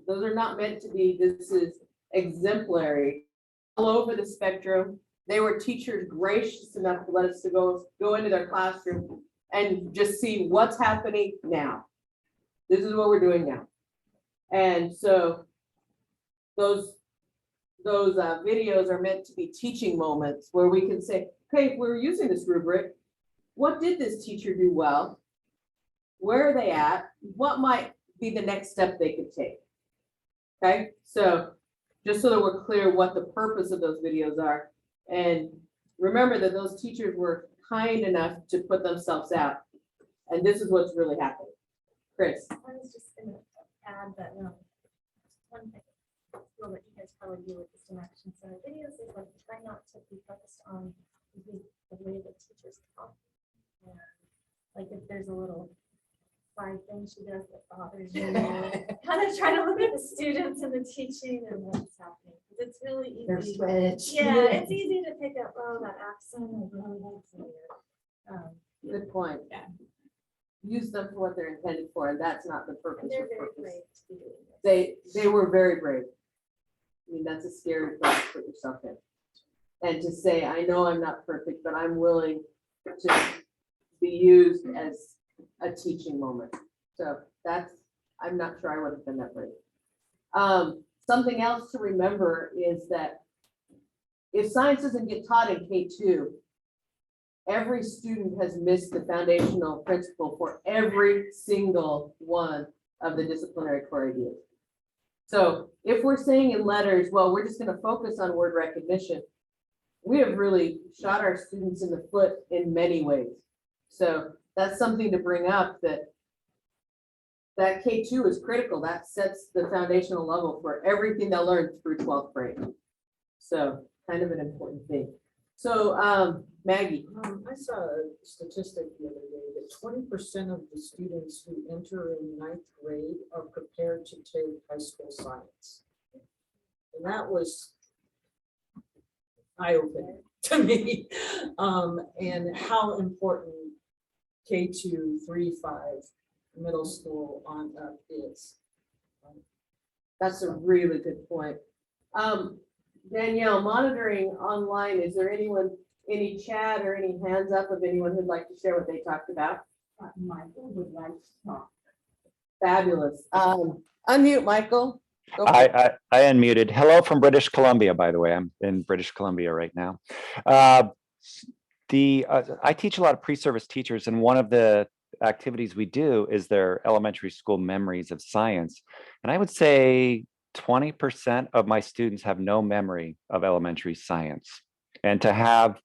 Those are not meant to be, this is exemplary. All over the spectrum. They were teachers gracious enough to let us to go into their classroom and just see what's happening now. This is what we're doing now. And so those videos are meant to be teaching moments where we can say, okay, we're using this rubric. What did this teacher do well? Where are they at? What might be the next step they could take? Okay, so just so that we're clear what the purpose of those videos are. And remember that those teachers were kind enough to put themselves out. And this is what's really happening. Chris. I was just gonna add that, one thing, well, that you guys probably do with the STEM Action Center videos is like, try not to be focused on the way that teachers talk. And, like if there's a little side thing she does that bothers you, kind of try to look at the students and the teaching and what's happening. 'Cause it's really easy. They're switched. Yeah, it's easy to pick up, oh, that accent, or oh, that's weird. Good point. Yeah. Use them for what they're intended for, and that's not the purpose. And they're or very purpose. brave to be doing this. They were very brave. I mean, that's a scary place to put yourself in. And to say, I know I'm not perfect, but I'm willing to be used as a teaching moment. So that's, I'm not sure I would have been that brave. Something else to remember is that if science doesn't get taught in K2, every student has missed the foundational principle for every single one of the disciplinary core ideas. So if we're saying in letters, well, we're just going to focus on word recognition, we have really shot our students in the foot in many ways. So that's something to bring up, that K2 is critical. That sets the foundational level for everything they'll learn through 12th grade. So kind of an important thing. So Maggie. I saw a statistic the other day that 20% of the students who enter in 9th grade are prepared to take high school science. And that was eye-opening to me. And how important K2, 3, 5, middle school on up is. That's a really good point. Danielle, monitoring online, is there anyone, any chat or any hands up of anyone who'd like to share what they talked about? Michael would like to talk. Fabulous. Unmute, Michael. Go for it. I unmuted. Hello from British Columbia, by the way. I'm in British Columbia right now. I teach a lot of pre-service teachers, and one of the activities we do is their elementary school memories of science. And I would say 20% of my students have no memory of elementary science. And to have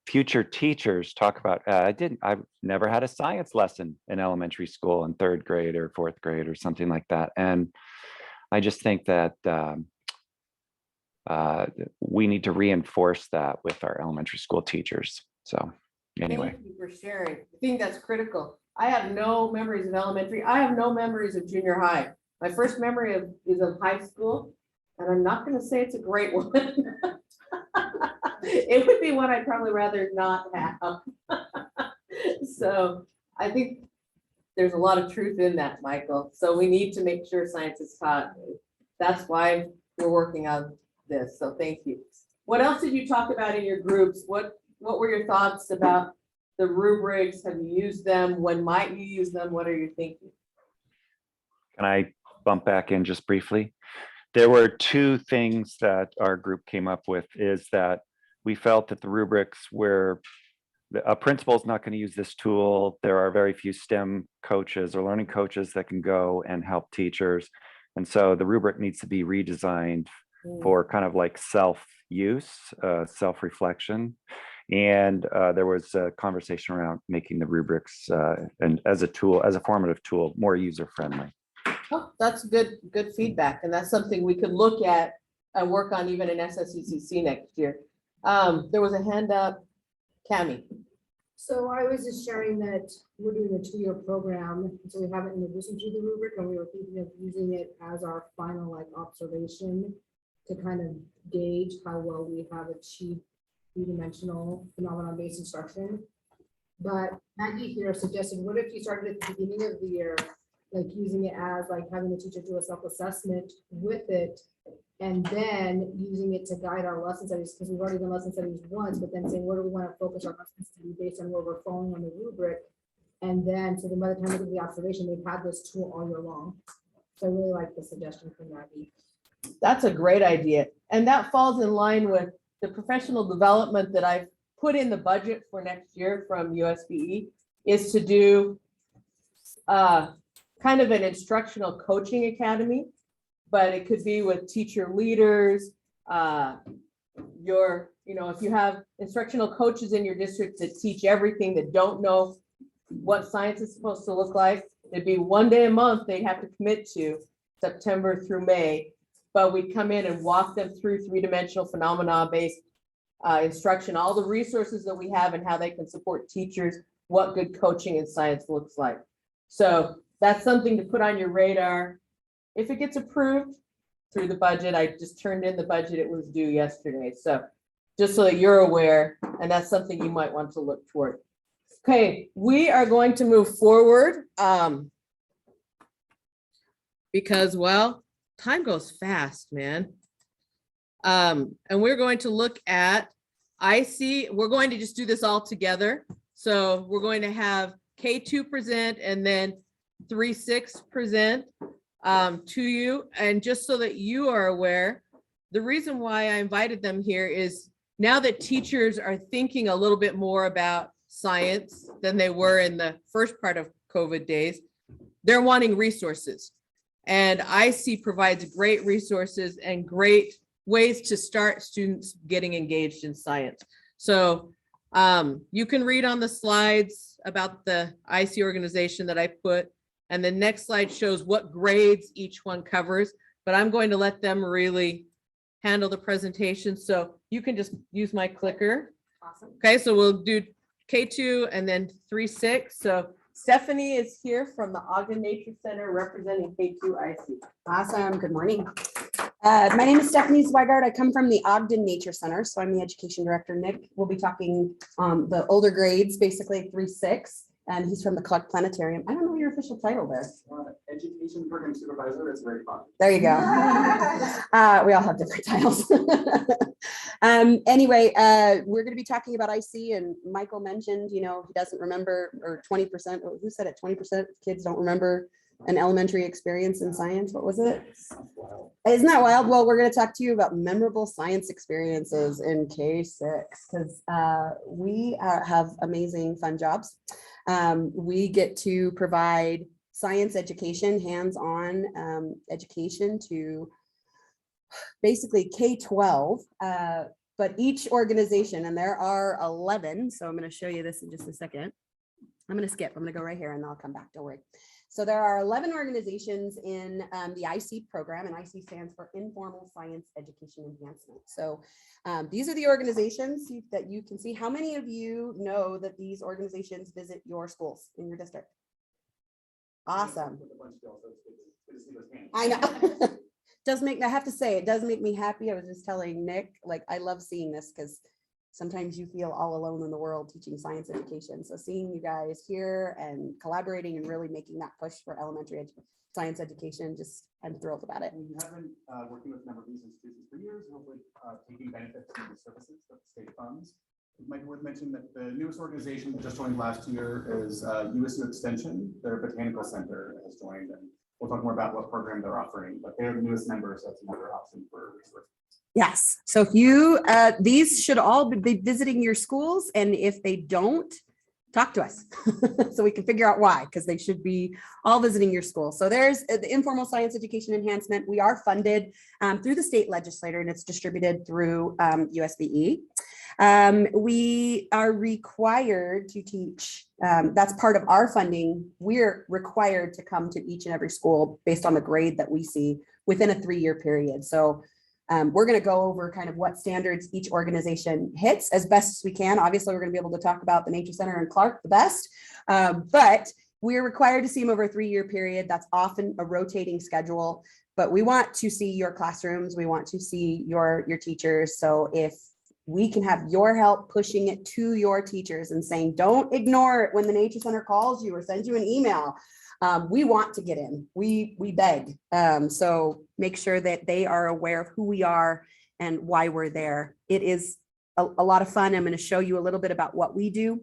future teachers talk about, I've never had a science lesson in elementary school in 3rd grade or 4th grade or something like that. And I just think that we need to reinforce that with our elementary school teachers. So anyway. Thank you for sharing. I think that's critical. I have no memories of elementary. I have no memories of junior high. My first memory is of high school, and I'm not going to say it's a great one. It would be one I'd probably rather not have. So I think there's a lot of truth in that, Michael. So we need to make sure science is taught. That's why we're working on this. So thank you. What else did you talk about in your groups? What were your thoughts about the rubrics? Have you used them? When might you use them? What are you thinking? Can I bump back in just briefly? There were 2 things that our group came up with, is that we felt that the rubrics were, a principal is not going to use this tool. There are very few STEM coaches or learning coaches that can go and help teachers. And so the rubric needs to be redesigned for kind of like self-use, self-reflection. And there was a conversation around making the rubrics and as a tool, as a formative tool, more user-friendly. Oh, that's good feedback. And that's something we could look at and work on even in SSECC next year. There was a hand up, Cami. So I was just sharing that we're doing a 2-year program, so we haven't in addition to the rubric, and we were thinking of using it as our final like observation to kind of gauge how well we have achieved three-dimensional phenomenon-based instruction. But Maggie here suggested, what if you started at the beginning of the year, like using it as like having the teacher do a self-assessment with it, and then using it to guide our lesson studies, because we've already done lesson studies once, but then saying, where do we want to focus our lesson study based on where we're falling on the rubric? And then, so then by the time we do the observation, they've had this tool all year long. So I really like the suggestion from Maggie. That's a great idea. And that falls in line with the professional development that I've put in the budget for next year from USBE, is to do kind of an instructional coaching academy, but it could be with teacher leaders, if you have instructional coaches in your district that teach everything, that don't know what science is supposed to look like, it'd be 1 day a month they'd have to commit to, September through May. But we'd come in and walk them through three-dimensional phenomena-based instruction, all the resources that we have and how they can support teachers, what good coaching in science looks like. So that's something to put on your radar. If it gets approved through the budget, I just turned in the budget, it was due yesterday. So just so that you're aware, and that's something you might want to look toward. Okay, we are going to move forward because, well, time goes fast, man. And we're going to look at we're going to just do this all together. So we're going to have K2 present and then 3-6 present to you. And just so that you are aware, the reason why I invited them here is now that teachers are thinking a little bit more about science than they were in the first part of COVID days, they're wanting resources. And IC provides great resources and great ways to start students getting engaged in science. So you can read on the slides about the IC organization that I put, and the next slide shows what grades each one covers, but I'm going to let them really handle the presentation. So you can just use my clicker. Awesome. Okay, so we'll do K2 and then 3-6. So Stephanie is here from the Ogden Nature Center representing K2 IC. Awesome. Good morning. My name is Stephanie Zweigart. I come from the Ogden Nature Center, so I'm the education director. Nick will be talking the older grades, basically 3-6, and he's from the Clark Planetarium. I don't know your official title there. Education program supervisor. It's very fun. There you go. We all have different titles. Anyway, we're going to be talking about IC, and Michael mentioned, he doesn't remember, or 20%, who said it? 20% of kids don't remember an elementary experience in science. What was it? Isn't that wild? Well, we're going to talk to you about memorable science experiences in K6, because we have amazing fun jobs. We get to provide science education, hands-on education to basically K-12, but each organization, and there are 11, so I'm going to show you this in just a second. I'm going to skip. I'm going to go right here and I'll come back. Don't worry. So there are 11 organizations in the IC program, and IC stands for Informal Science Education Enhancement. So these are the organizations that you can see. How many of you know that these organizations visit your schools in your district? Awesome. I know. I have to say, it does make me happy. I was just telling Nick, like, I love seeing this because sometimes you feel all alone in the world teaching science education. So seeing you guys here and collaborating and really making that push for elementary science education, I'm thrilled about it. We have been working with a number of these institutions for years, and hopefully taking benefit from the services that the state funds. It might be worth mentioning that the newest organization that just joined last year is USU Extension. Their botanical center has joined, and we'll talk more about what program they're offering, but they're the newest member, so that's another option for resources. Yes. So if you, these should all be visiting your schools, and if they don't, talk to us so we can figure out why, because they should be all visiting your school. So there's the Informal Science Education Enhancement. We are funded through the state legislature, and it's distributed through USBE. We are required to teach, that's part of our funding. We're required to come to each and every school based on the grade that we see within a 3-year period. So we're going to go over kind of what standards each organization hits as best as we can. Obviously, we're going to be able to talk about the Nature Center and Clark the best, but we're required to see them over a 3-year period. That's often a rotating schedule, but we want to see your classrooms. We want to see your teachers. So if we can have your help pushing it to your teachers and saying, don't ignore it when the Nature Center calls you or sends you an email. We want to get in, we beg. So make sure that they are aware of who we are and why we're there. It is a lot of fun. I'm going to show you a little bit about what we do.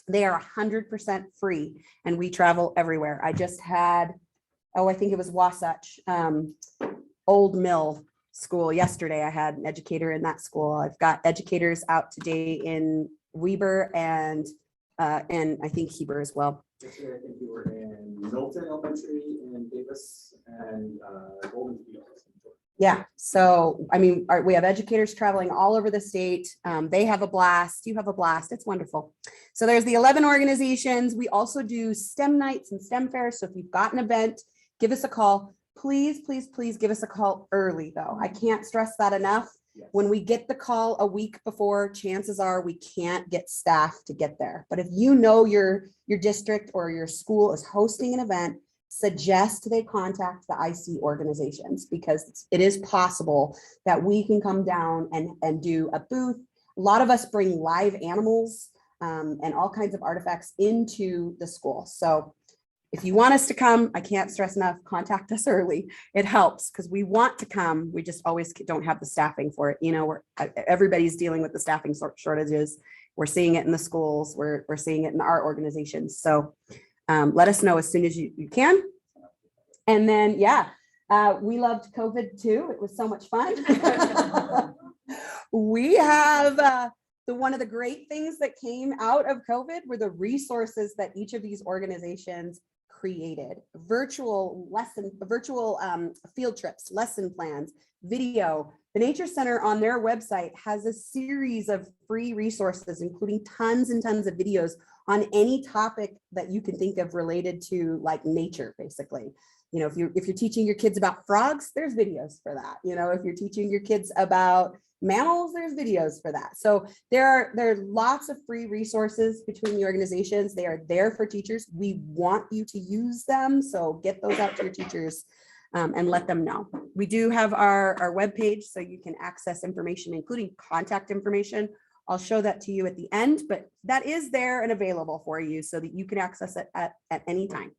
They are 100% free and we travel everywhere. I just had, I think it was Wasatch, Old Mill School yesterday. I had an educator in that school. I've got educators out today in Weber and I think Heber as well. Yesterday, I think we were in Milton Elementary and Davis and Golden Fields. Yeah, so I mean, we have educators traveling all over the state. They have a blast. You have a blast. It's wonderful. So there's the 11 organizations. We also do STEM nights and STEM fairs. So if you've got an event, give us a call. Please, please, please give us a call early though. I can't stress that enough. Yes. When we get the call a week before, chances are we can't get staff to get there. But if you know your district or your school is hosting an event, suggest they contact the IC organizations because it is possible that we can come down and do a booth. A lot of us bring live animals and all kinds of artifacts into the school. So if you want us to come, I can't stress enough, contact us early. It helps because we want to come. We just always don't have the staffing for it. You know, everybody's dealing with the staffing shortages. We're seeing it in the schools. We're seeing it in our organizations. So let us know as soon as you can. And then, yeah, we loved COVID too. It was so much fun. We have one of the great things that came out of COVID were the resources that each of these organizations created. Virtual field trips, lesson plans, video. The Nature Center on their website has a series of free resources, including tons and tons of videos on any topic that you can think of related to like nature, basically. You know, if you're teaching your kids about frogs, there's videos for that. You know, if you're teaching your kids about mammals, there's videos for that. So there are lots of free resources between the organizations. They are there for teachers. We want you to use them. So get those out to your teachers and let them know. We do have our webpage so you can access information, including contact information. I'll show that to you at the end, but that is there and available for you so that you can access it at any time.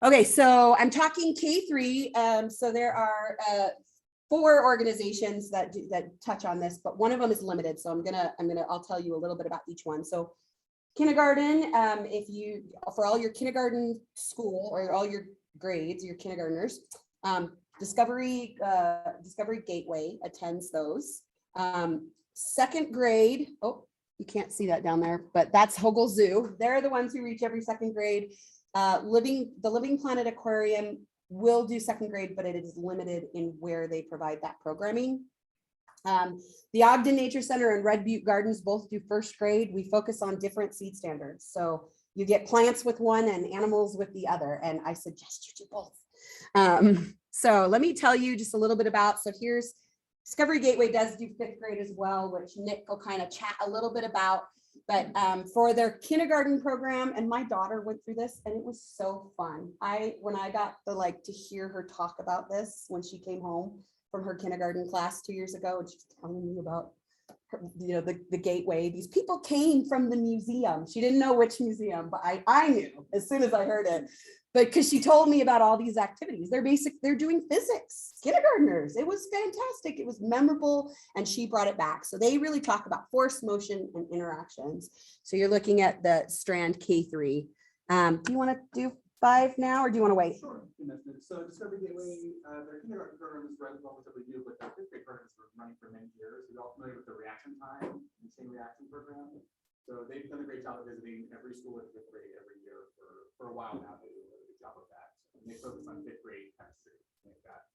Okay, so I'm talking K3. So there are 4 organizations that touch on this, but one of them is limited. So I'll tell you a little bit about each one. So kindergarten, for all your kindergarten school or all your grades, your kindergartners, Discovery Gateway attends those. 2nd grade, oh, you can't see that down there, but that's Hogle Zoo. They're the ones who reach every 2nd grade. The Living Planet Aquarium will do 2nd grade, but it is limited in where they provide that programming. The Ogden Nature Center and Red Butte Gardens both do 1st grade. We focus on different seed standards. So you get plants with one and animals with the other, and I suggest you do both. So let me tell you just a little bit about, so here's Discovery Gateway does do 5th grade as well, which Nick will kind of chat a little bit about. But for their kindergarten program, and my daughter went through this and it was so fun. When I got to hear her talk about this when she came home from her kindergarten class 2 years ago, and she's telling me about her, the gateway. These people came from the museum. She didn't know which museum, but I knew as soon as I heard it. But because she told me about all these activities, they're doing physics, kindergartners. It was fantastic. It was memorable. And she brought it back. So they really talk about force, motion, and interactions. So you're looking at the strand K3. Do you want to do 5 now or do you want to wait? Sure. So Discovery Gateway, their kindergarten program is relatively new, but their 5th grade program has been running for many years. You're all familiar with the reaction time and chain reaction program. So they've done a great job of visiting every school in 5th grade every year for a while now. They do a really good job of that. And they focus on 5th grade chemistry. They've got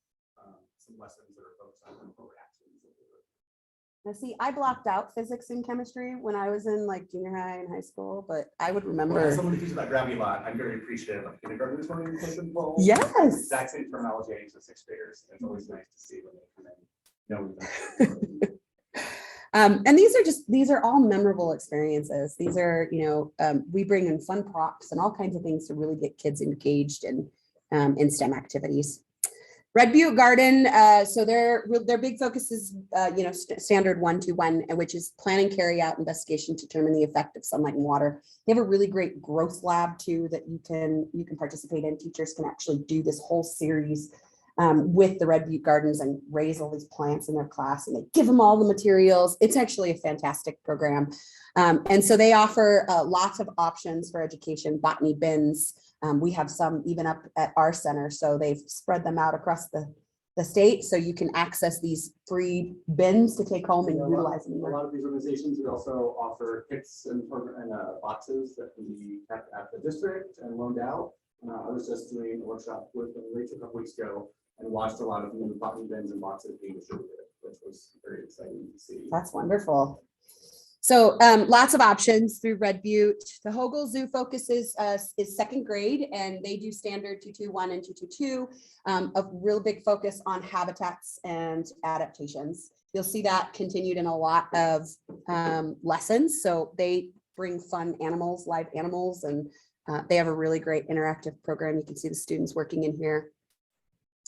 some lessons that are focused on chemical reactions. Now, see, I blocked out physics and chemistry when I was in like junior high and high school, but I would Well, as remember. someone who teaches about gravity a lot, I'm very appreciative of kindergartners learning to involved. Yes. Exact same terminology I use with sixth graders. It's always nice to see when they come in. No. And these are all memorable experiences. These are, we bring in fun props and all kinds of things to really get kids engaged in STEM activities. Red Butte Garden, so their big focus is, standard 1-2-1, which is plan and carry out investigation to determine the effect of sunlight and water. They have a really great growth lab too that you can participate in. Teachers can actually do this whole series with the Red Butte Gardens and raise all these plants in their class, and they give them all the materials. It's actually a fantastic program. And so they offer lots of options for education, botany bins. We have some even up at our center, so they've spread them out across the state, so you can access these free bins to take home and utilize them. A lot of these organizations would also offer kits and boxes that can be kept at the district and loaned out. I was just doing a workshop with Rachel a couple weeks ago and watched a lot of new botany bins and boxes being distributed, which was very exciting to see. That's wonderful. So lots of options through Red Butte. The Hogle Zoo focuses is second grade, and they do standard 2-2-1 and 2-2-2, a real big focus on habitats and adaptations. You'll see that continued in a lot of lessons. So they bring fun animals, live animals, and they have a really great interactive program. You can see the students working in here.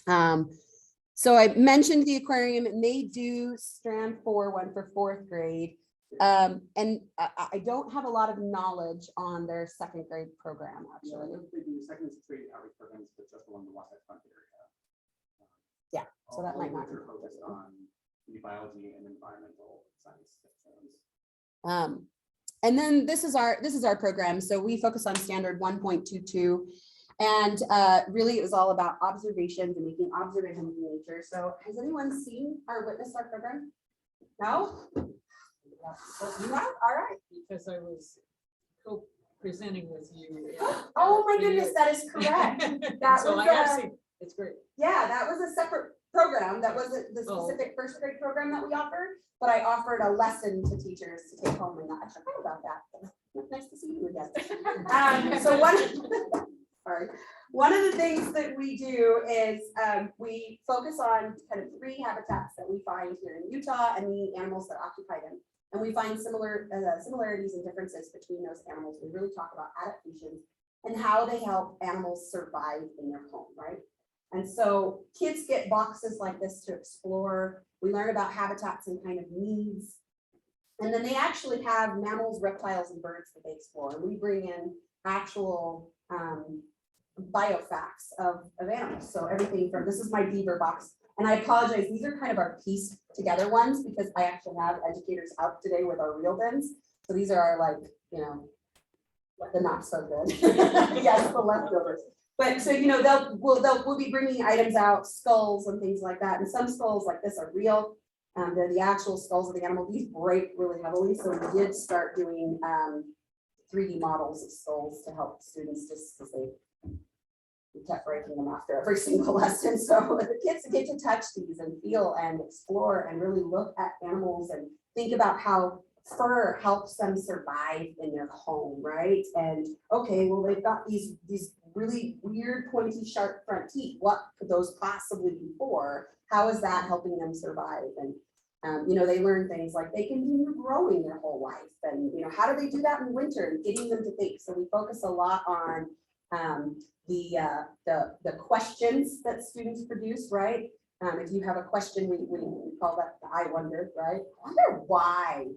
So I mentioned the aquarium, and they do strand 4-1 for fourth grade. And I don't have a lot of knowledge on their second grade program, actually. They do second and sixth grade outreach programs, but just along the Wasatch Front area. Yeah, so that might not be focused on the biology and environmental science sections. And then this is our program. So we focus on standard 1.22. And really, it was all about observations and making observations in nature. So has anyone seen or witnessed our program? No? You have? All right. Because I was co-presenting with you. Oh my goodness, that is correct. That So was I have seen, it's great. yeah, that was a separate program. That wasn't the specific first grade program that we offered, but I offered a lesson to teachers to take home, and I forgot about that. Nice to see you again. So one of the things that we do is we focus on kind of 3 habitats that we find here in Utah and the animals that occupy them. And we find similarities and differences between those animals. We really talk about adaptations and how they help animals survive in their home, right? And so kids get boxes like this to explore. We learn about habitats and kind of needs. And then they actually have mammals, reptiles, and birds that they explore. And we bring in actual biofacts of animals. So everything from, this is my beaver box. And I apologize, these are kind of our pieced together ones because I actually have educators out today with our real bins. So these are our, like, the not so good. Yes, the leftovers. But so, we'll be bringing items out, skulls and things like that. And some skulls like this are real. They're the actual skulls of the animal. These break really heavily. So we did start doing 3D models of skulls to help students just because we kept breaking them after every single lesson. So the kids get to touch these and feel and explore and really look at animals and think about how fur helps them survive in their home, right? And okay, well, they've got these really weird, pointy, sharp front teeth. What could those possibly be for? How is that helping them survive? And they learn things like they continue growing their whole life. And how do they do that in winter? And getting them to think. So we focus a lot on the questions that students produce, right? If you have a question, we call that the I wonder, right? I wonder why,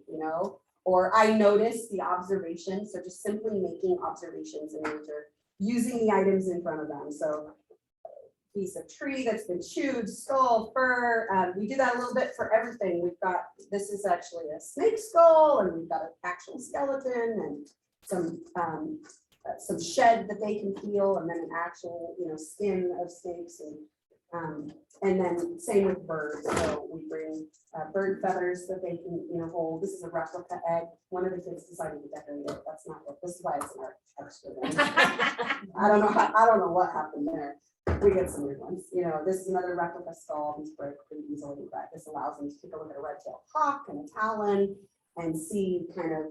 or I notice the observation. So just simply making observations in nature, using the items in front of them. So piece of tree that's been chewed, skull, fur. We do that a little bit for everything. We've got, this is actually a snake skull, and we've got an actual skeleton and some shed that they can feel, and then an actual, skin of snakes, and then same with birds. So we bring bird feathers that they can, hold. This is a replica egg. One of the kids decided to decorate it. That's not what. This is why it's an art extra. I don't know what happened there. We get some weird ones. You know, this is another replica skull. These break pretty easily, but this allows them to take a look at a red-tailed hawk and a talon and see kind of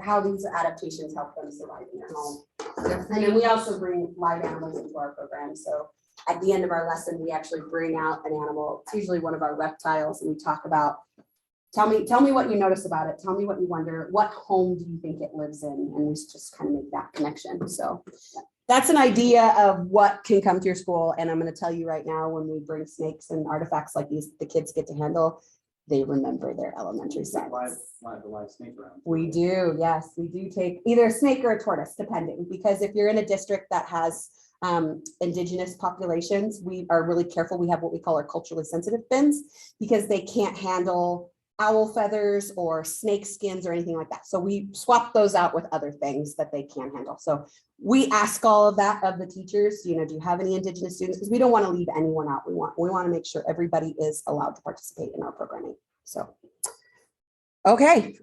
how these adaptations help them survive in their home. And then we also bring live animals into our program. So at the end of our lesson, we actually bring out an animal. It's usually one of our reptiles, and we talk about, tell me what you notice about it. Tell me what you wonder. What home do you think it lives in? And we just kind of make that connection. So that's an idea of what can come to your school. And I'm going to tell you right now, when we bring snakes and artifacts like these, the kids get to handle, they remember their elementary science. Live snake around. We do, yes, we do take either a snake or a tortoise, depending, because if you're in a district that has indigenous populations, we are really careful. We have what we call our culturally sensitive bins, because they can't handle owl feathers or snake skins or anything like that. So we swap those out with other things that they can handle. So we ask all of that of the teachers, you know, do you have any indigenous students? Because we don't want to leave anyone out. We want to make sure everybody is allowed to participate in our programming. So, okay.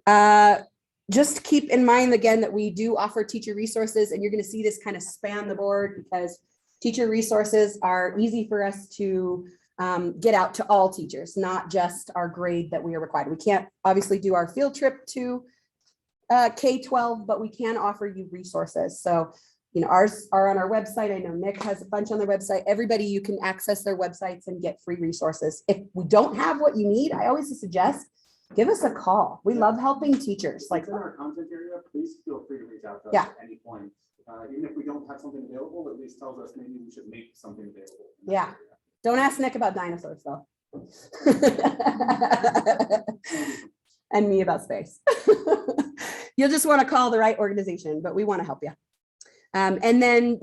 Just keep in mind again that we do offer teacher resources, and you're going to see this kind of span the board, because teacher resources are easy for us to get out to all teachers, not just our grade that we are required. We can't obviously do our field trip to K-12, but we can offer you resources. So, you know, ours are on our website. I know Nick has a bunch on their website. Everybody, you can access their websites and get free resources. If we don't have what you need, I always suggest give us a call. We love helping teachers. Like, in our content area, please feel free to reach out to us Yeah. at any point. Even if we don't have something available, at least tells us maybe we should make something available. in that Yeah. area. Don't ask Nick about dinosaurs though. And me about space. You'll just want to call the right organization, but we want to help you. And then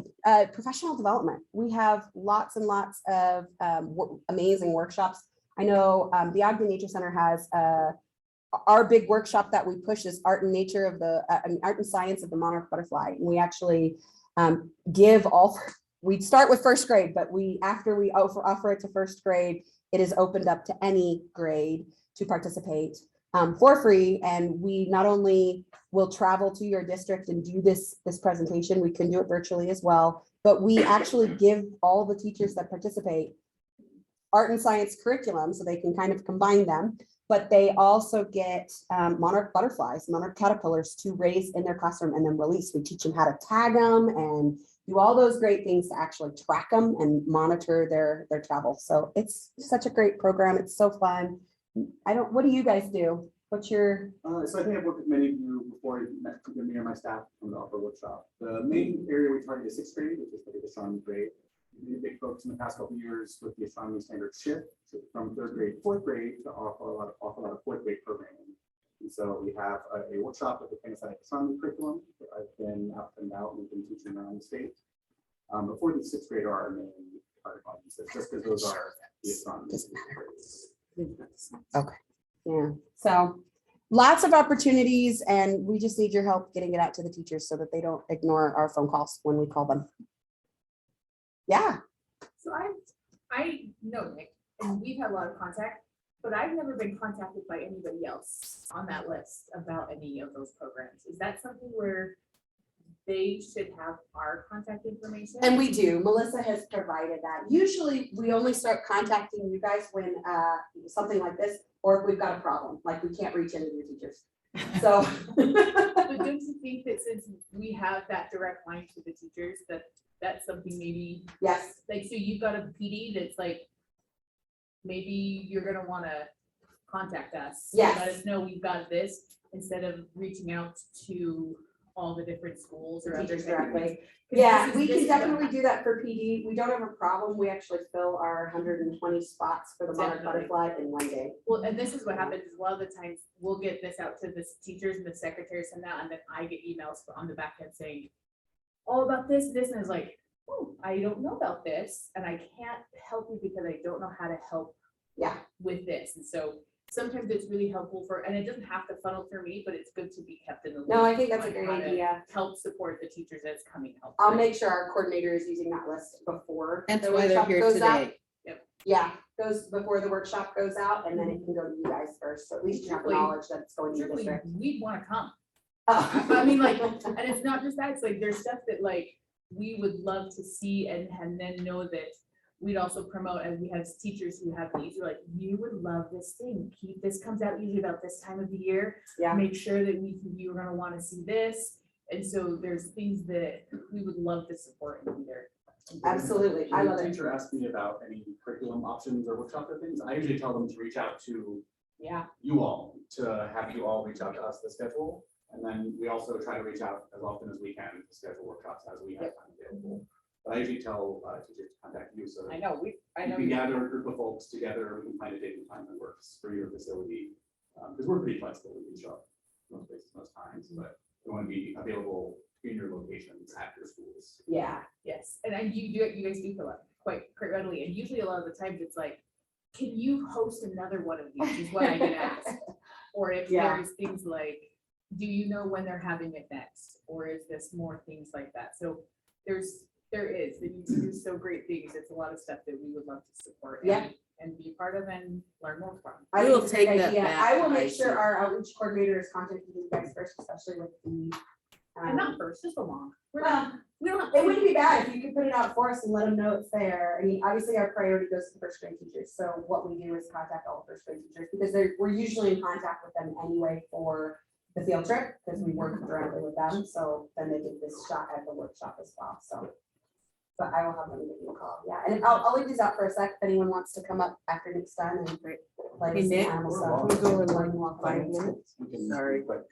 professional development. We have lots and lots of amazing workshops. I know the Ogden Nature Center has our big workshop that we push is art and nature of the art and science of the monarch butterfly. And we actually give all. We start with first grade, but after we offer it to first grade, it is opened up to any grade to participate for free. And we not only will travel to your district and do this presentation, we can do it virtually as well, but we actually give all the teachers that participate art and science curriculum so they can kind of combine them, but they also get monarch butterflies, monarch caterpillars to raise in their classroom and then release. We teach them how to tag them and do all those great things to actually track them and monitor their travel. So it's such a great program. It's so fun. What do you guys do? What's your? So I think I've worked with many of you before, you met me or my staff from the upper workshop. The main area we target is sixth grade, which is the astronomy grade. We made a big focus in the past couple of years with the astronomy standard shift from third grade to fourth grade to offer a lot of fourth grade programming. And so we have a workshop with the Panasonic astronomy curriculum that I've been up and out and been teaching around the state. Before the sixth grade are our main target audiences, just because those are the astronomy. Okay. Yeah. So lots of opportunities, and we just need your help getting it out to the teachers so that they don't ignore our phone calls when we call them. Yeah. So I know Nick, and we've had a lot of contact, but I've never been contacted by anybody else on that list about any of those programs. Is that something where they should have our contact information? And we do. Melissa has provided that. Usually we only start contacting you guys when something like this, or if we've got a problem, like we can't reach any of your teachers. So. But don't you think that since we have that direct line to the teachers, that's something maybe, Yes. like, so you've got a PD that's like, maybe you're gonna wanna contact us. Yes. Let us know we've got this, instead of reaching out to all the different schools or Teachers others directly. Yeah, we can definitely do that for PD. We don't have a problem. We actually fill our 120 spots for the monarch Definitely. butterfly in one day. Well, and this is what happens, is a lot of the times we'll get this out to the teachers and the secretaries and that, and then I get emails on the back end saying all about this, and it's like, oh, I don't know about this, and I can't help you because I don't know how to help Yeah. with this. And so sometimes it's really helpful and it doesn't have to funnel through me, but it's good to be kept in the loop. No, I think that's a on great how to idea. Help support the teachers that's coming help. I'll make sure our coordinator is using that list before. That's the why they're workshop here goes out. today. Yeah, goes before the workshop goes out, and then it can go to you guys first. So at least you have knowledge that it's going to your Truly, district. we'd want to come. Oh. I mean, like, and it's not just that, it's like, there's stuff that like, we would love to see and then know that we'd also promote, as we have teachers who have these, we're like, you would love this thing. This comes out usually about this time of the year. Yeah. Make sure that you're gonna wanna see this. And so there's things that we would love to support and be there. Absolutely. I love When a it. teacher asks me about any curriculum options or workshop or things, I usually tell them to reach out to Yeah. you all, to have you all reach out to us to schedule. And then we also try to reach out as often as we can to schedule workshops as we have time available. But I usually tell teachers to contact you, so I know, I you know. can gather a group of folks together, we can find a date and time that works for your facility. Because we're pretty flexible, we can show up most places, most times, but we want to be available in your locations at your schools. Yeah, yes, and you guys do fill up quite readily, and usually a lot of the times it's like, can you host another one of these, is what I get asked. Or if Yeah. there's things like, do you know when they're having it next, or is this more things like that, so there is, that you do so great things, it's a lot of stuff that we would love to support. Yeah. And be part of and learn more from. I We think will it's a great take that idea. back I will to make IC. sure our outreach coordinator is contacting you guys first, especially with the. And not first, just along. Well, We don't. it wouldn't be bad if you could put it out for us and let them know it's there. I mean, obviously our priority goes to first grade teachers. So what we do is contact all first grade teachers because we're usually in contact with them anyway for the field trip because we work directly with them. So then they get this shot at the workshop as well. So. But I will have them give you a call. Yeah. And I'll leave these out for a sec if anyone wants to come up after Nick's done and play Hey, with some Nick, animal we're stuff. welcome. We'll go in More like than welcome. 5 minutes. We can- Sorry. but-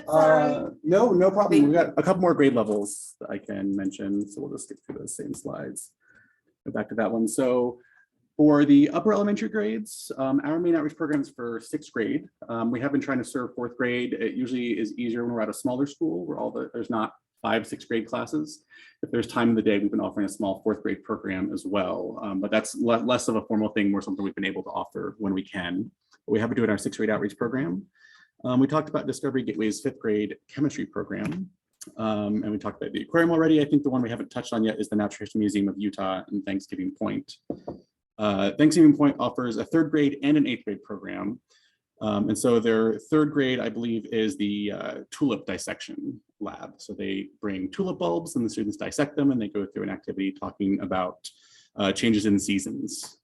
Sorry. No problem. Thank We've got a couple more grade levels that I can mention, so we'll just stick to those same slides. Go back to that one. So for the upper elementary grades, our main outreach programs for 6th grade. We have been trying to serve 4th grade. It usually is easier when we're at a smaller school where there's not 5, 6 grade classes. If there's time in the day, we've been offering a small 4th grade program as well. But that's less of a formal thing, more something we've been able to offer when we can. But we have been doing our 6th grade outreach program. We talked about Discovery Gateway's 5th grade chemistry program. And we talked about the aquarium already. I think the one we haven't touched on yet is the Natural History Museum of Utah and Thanksgiving Point. Thanksgiving Point offers a 3rd grade and an 8th grade program. And so their 3rd grade, I believe, is the tulip dissection lab. So they bring tulip bulbs and the students dissect them and they go through an activity talking about changes in seasons.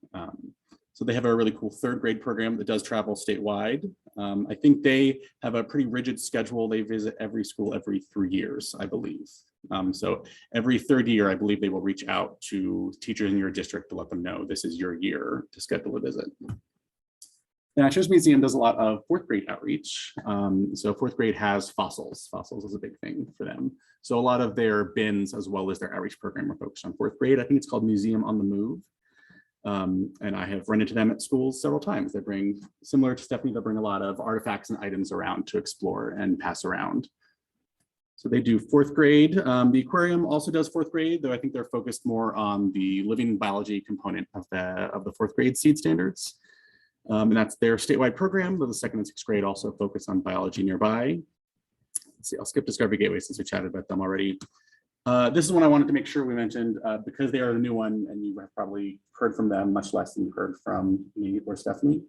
So they have a really cool 3rd grade program that does travel statewide. I think they have a pretty rigid schedule. They visit every school every 3 years, I believe. So every 3rd year, I believe they will reach out to teachers in your district to let them know this is your year to schedule a visit. The Natural History Museum does a lot of 4th grade outreach. So 4th grade has fossils. Fossils is a big thing for them. So a lot of their bins as well as their outreach program are focused on 4th grade. I think it's called Museum on the Move. And I have run into them at schools several times. They bring, similar to Stephanie, they bring a lot of artifacts and items around to explore and pass around. So they do 4th grade. The aquarium also does 4th grade, though I think they're focused more on the living biology component of the 4th grade seed standards. And that's their statewide program, though the 2nd and 6th grade also focus on biology nearby. Let's see, I'll skip Discovery Gateway since we chatted about them already. This is one I wanted to make sure we mentioned because they are the new one and you have probably heard from them much less than you heard from me or Stephanie.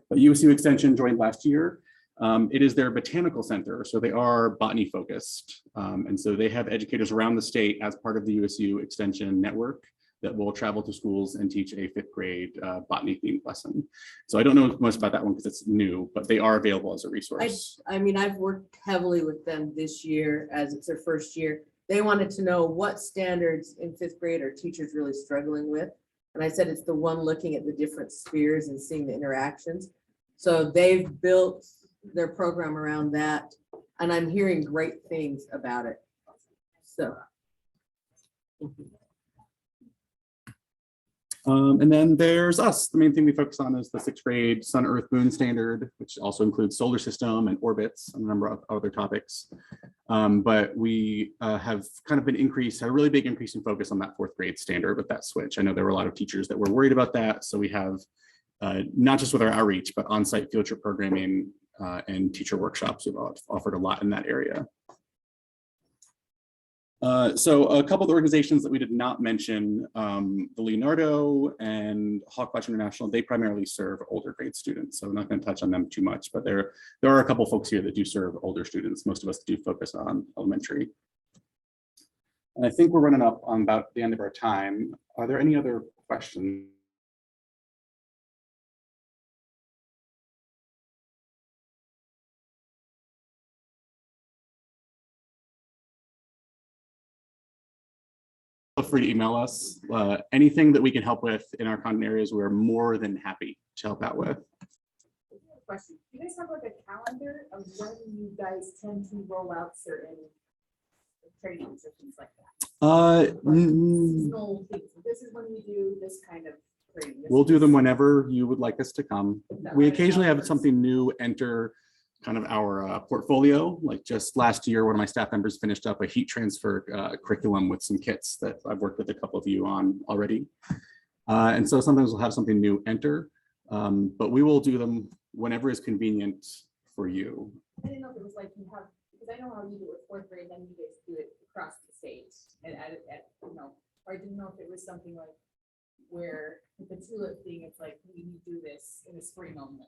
But USU Extension joined last year. It is their botanical center, so they are botany focused. And so they have educators around the state as part of the USU Extension network that will travel to schools and teach a 5th grade botany themed lesson. So I don't know much about that one because it's new, but they are available as a resource. I mean, I've worked heavily with them this year as it's their 1st year. They wanted to know what standards in 5th grade are teachers really struggling with. And I said, it's the one looking at the different spheres and seeing the interactions. So they've built their program around that. And I'm hearing great things about it. So. And then there's us. The main thing we focus on is the 6th grade Sun, Earth, Moon standard, which also includes solar system and orbits and a number of other topics. But we have kind of had a really big increase in focus on that 4th grade standard with that switch. I know there were a lot of teachers that were worried about that. So we have not just with our outreach, but on-site field trip programming and teacher workshops. We've offered a lot in that area. So a couple of the organizations that we did not mention, the Leonardo and Hawkwatch International, they primarily serve older grade students. So I'm not going to touch on them too much, but there are a couple folks here that do serve older students. Most of us do focus on elementary. And I think we're running up on about the end of our time. Are there any other questions? Feel free to email us. Anything that we can help with in our content areas, we're more than happy to help out with. Question, do you guys have like a calendar of when you guys tend to roll out certain trainings or things like that? Seasonal things. This is when we do this kind of training. This We'll do is- them whenever you would like us to come. That We right? occasionally have something new enter kind of our portfolio. Like just last year, one of my staff members finished up a heat transfer curriculum with some kits that I've worked with a couple of you on already. And so sometimes we'll have something new enter, but we will do them whenever is convenient for you. I didn't know if it was like you have, because I know how you do it fourth grade, then you guys do it across the state and you know, or I didn't know if it was something like where the tulip thing, it's like we need to do this in the spring only,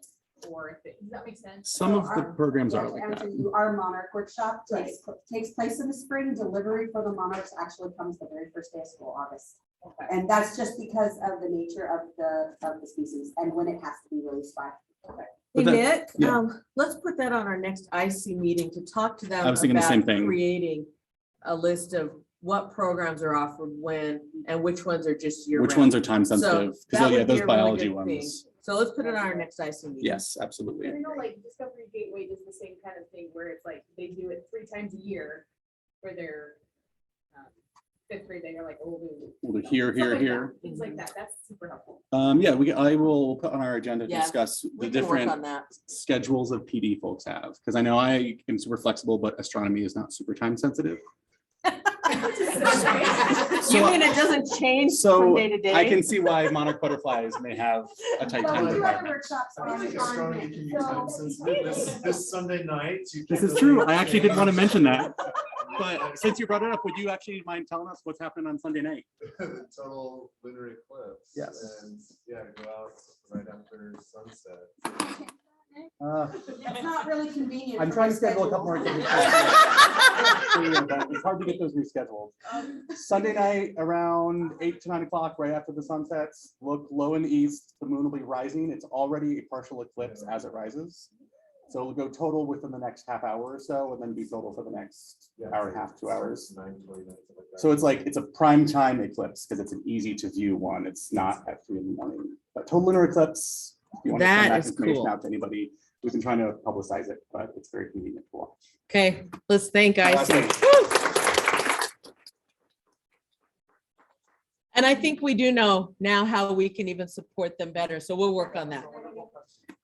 or if it, does that make sense? Some of the programs Yeah, are to like answer that. you, our Monarch workshop takes place in the spring. Delivery for the Monarchs actually comes the very first day of school, August. Okay. And that's just because of the nature of the species and when it has to be released by. Hey, But that- Nick, yeah. let's put that on our next IC meeting to talk to them I was thinking the same about thing. creating a list of what programs are offered when and which ones are just year Which round. ones are time So sensitive? that Because would yeah, be those a really biology good thing. ones. So let's put it on our next IC meeting. Yes, absolutely. And I know like Discovery Gateway does the same kind of thing where it's like they do it 3 times a year for their fifth grade, they're like, oh. We'll do here, here, here. Things like that, that's super helpful. Yeah, I will put on our agenda to Yeah, discuss We the can work on different that. schedules of PD folks have, because I know I am super flexible, but astronomy is not super time sensitive. You mean it doesn't change from So day to day? I can see why monarch butterflies may have a tight Well, time we do have department. workshops I on think it. astronomy can be time sensitive. This Sunday night. you This can is true. really I actually didn't want to change mention that. But since you brought it up, would you actually mind telling us what's happening on Sunday night? the total lunar eclipse. Yes. And yeah, go out right after sunset. It's not really convenient. I'm for trying my to schedule a couple more schedule. activities. But it's hard to get those rescheduled. Sunday night around 8 to 9 o'clock, right after the sun sets, look low in the east, the moon will be rising. It's already a partial eclipse as it rises. So it'll go total within the next half hour or so, and then be total for the next hour and a half, 2 hours. 9:20, something like that. So it's like, it's a prime time eclipse because it's an easy to view one. It's not at 3 in the morning. But total lunar eclipse, if you want to send That that is information cool. out to anybody, we've been trying to publicize it, but it's very convenient to watch. Okay, let's thank IC. Awesome. Woo! And I think we do know now how we can even support them better, so we'll work on that.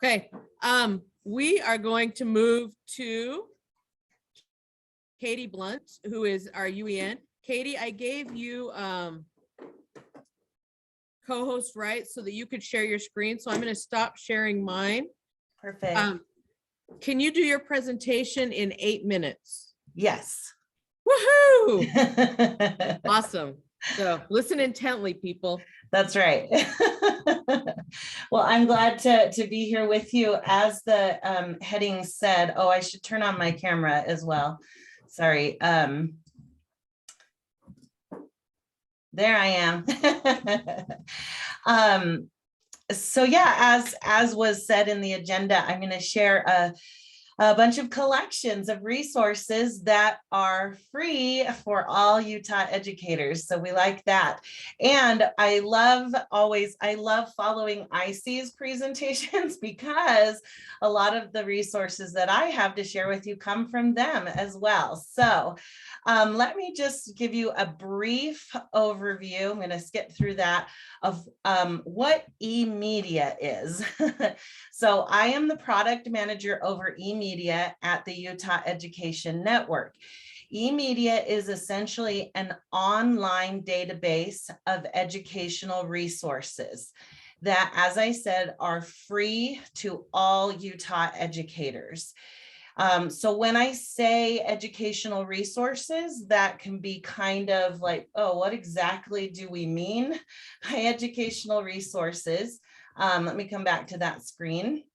Okay, we are going to move to Katie Blunt, who is our UEN. Katie, I gave you co-host rights so that you could share your screen, so I'm going to stop sharing mine. Perfect. Can you do your presentation in 8 minutes? Yes. Woohoo! Awesome. So listen intently, people. That's right. Well, I'm glad to be here with you. As the heading said, oh, I should turn on my camera as well. Sorry. There I am. So yeah, as was said in the agenda, I'm going to share a bunch of collections of resources that are free for all Utah educators. So we like that. And I love following IC's presentations because a lot of the resources that I have to share with you come from them as well. So let me just give you a brief overview. I'm going to skip through that of what eMedia is. So I am the product manager over eMedia at the Utah Education Network. eMedia is essentially an online database of educational resources that, as I said, are free to all Utah educators. So when I say educational resources, that can be kind of like, oh, what exactly do we mean by educational resources? Let me come back to that screen.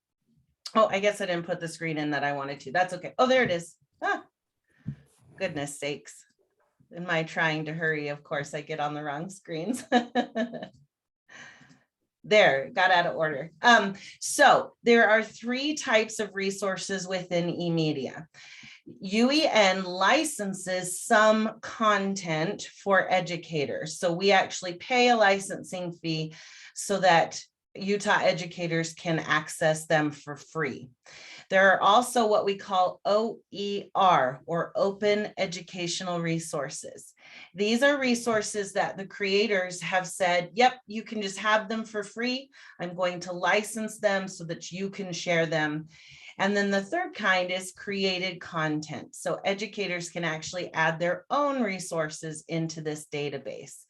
Oh, I guess I didn't put the screen in that I wanted to. That's okay. Oh, there it is. Ah, goodness sakes. in my trying to hurry, of course, I get on the wrong screens. There, got out of order. So there are 3 types of resources within eMedia. UEN licenses some content for educators. So we actually pay a licensing fee so that Utah educators can access them for free. There are also what we call OER, or Open Educational Resources. These are resources that the creators have said, yep, you can just have them for free. I'm going to license them so that you can share them. And then the third kind is created content. So educators can actually add their own resources into this database.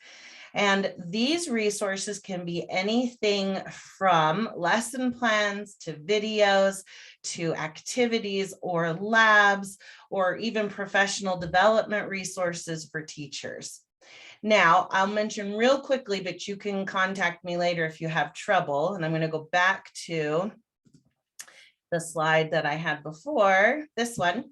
And these resources can be anything from lesson plans to videos to activities or labs or even professional development resources for teachers. Now, I'll mention real quickly, but you can contact me later if you have trouble. And I'm going to go back to the slide that I had before, this one.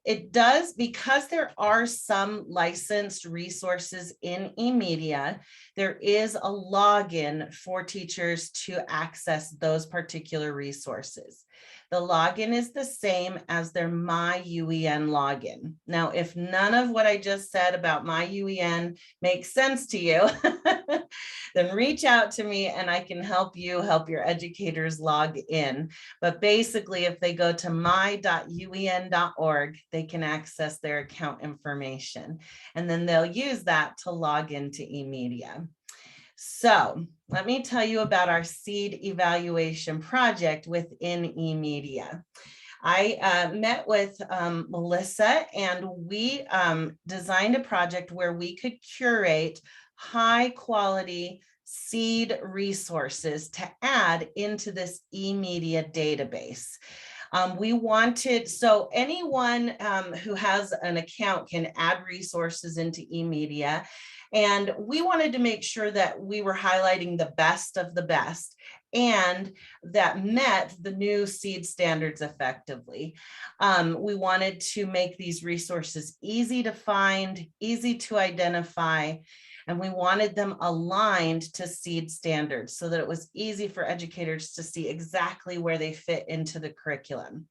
It does, because there are some licensed resources in eMedia, there is a login for teachers to access those particular resources. The login is the same as their MyUEN login. Now, if none of what I just said about MyUEN makes sense to you, then reach out to me and I can help you help your educators log in. But basically, if they go to my.uen.org, they can access their account information, and then they'll use that to log into eMedia. So let me tell you about our seed evaluation project within eMedia. I met with Melissa, and we designed a project where we could curate high quality seed resources to add into this eMedia database. We wanted, so anyone who has an account can add resources into eMedia. And we wanted to make sure that we were highlighting the best of the best and that met the new seed standards effectively. We wanted to make these resources easy to find, easy to identify, and we wanted them aligned to seed standards so that it was easy for educators to see exactly where they fit into the curriculum.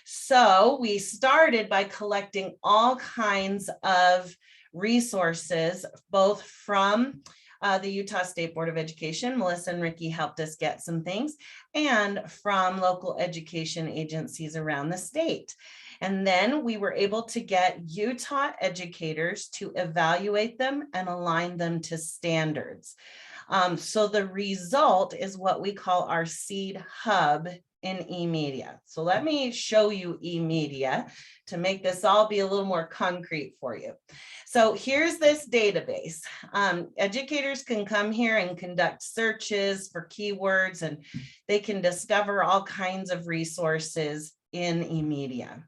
So we started by collecting all kinds of resources, both from the Utah State Board of Education. Melissa and Ricky helped us get some things, and from local education agencies around the state. And then we were able to get Utah educators to evaluate them and align them to standards. So the result is what we call our seed hub in eMedia. So let me show you eMedia to make this all be a little more concrete for you. So here's this database. Educators can come here and conduct searches for keywords, and they can discover all kinds of resources in eMedia.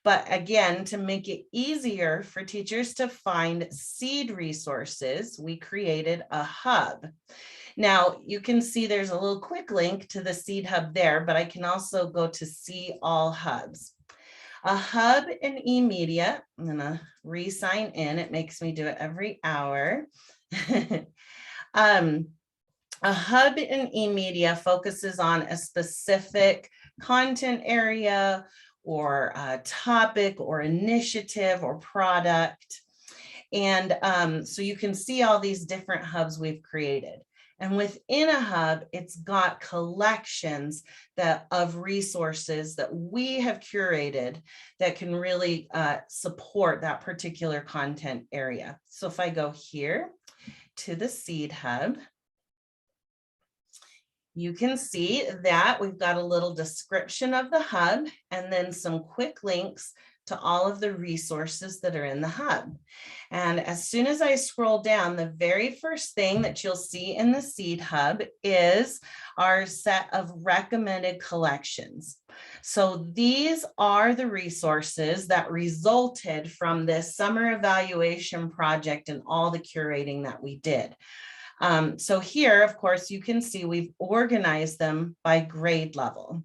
But again, to make it easier for teachers to find seed resources, we created a hub. Now you can see there's a little quick link to the seed hub there, but I can also go to see all hubs. A hub in eMedia, I'm gonna re-sign in, it makes me do it every hour. A hub in eMedia focuses on a specific content area or a topic or initiative or product. And so you can see all these different hubs we've created. And within a hub, it's got collections of resources that we have curated that can really support that particular content area. So if I go here to the seed hub, you can see that we've got a little description of the hub and then some quick links to all of the resources that are in the hub. And as soon as I scroll down, the very first thing that you'll see in the seed hub is our set of recommended collections. So these are the resources that resulted from this summer evaluation project and all the curating that we did. So here, of course, you can see we've organized them by grade level.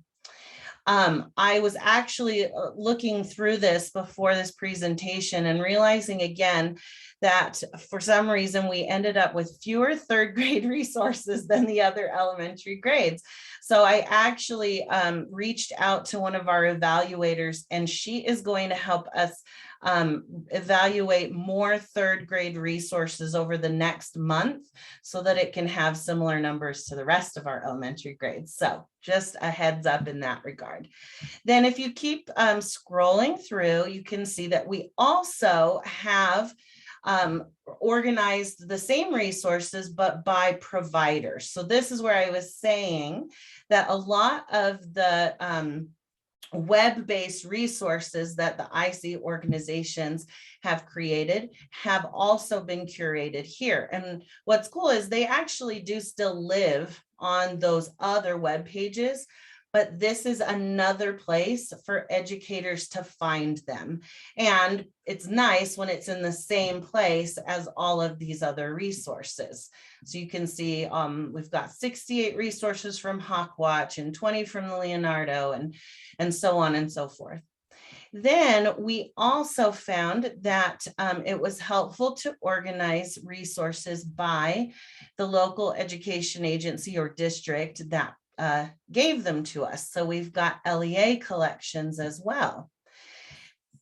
I was actually looking through this before this presentation and realizing again that for some reason we ended up with fewer third grade resources than the other elementary grades. So I actually reached out to one of our evaluators, and she is going to help us evaluate more third grade resources over the next month so that it can have similar numbers to the rest of our elementary grades. So just a heads up in that regard. Then if you keep scrolling through, you can see that we also have organized the same resources, but by providers. So this is where I was saying that a lot of the web-based resources that the IC organizations have created have also been curated here. And what's cool is they actually do still live on those other web pages, but this is another place for educators to find them. And it's nice when it's in the same place as all of these other resources. So you can see we've got 68 resources from Hawkwatch and 20 from the Leonardo and so on and so forth. Then we also found that it was helpful to organize resources by the local education agency or district that gave them to us. So we've got LEA collections as well.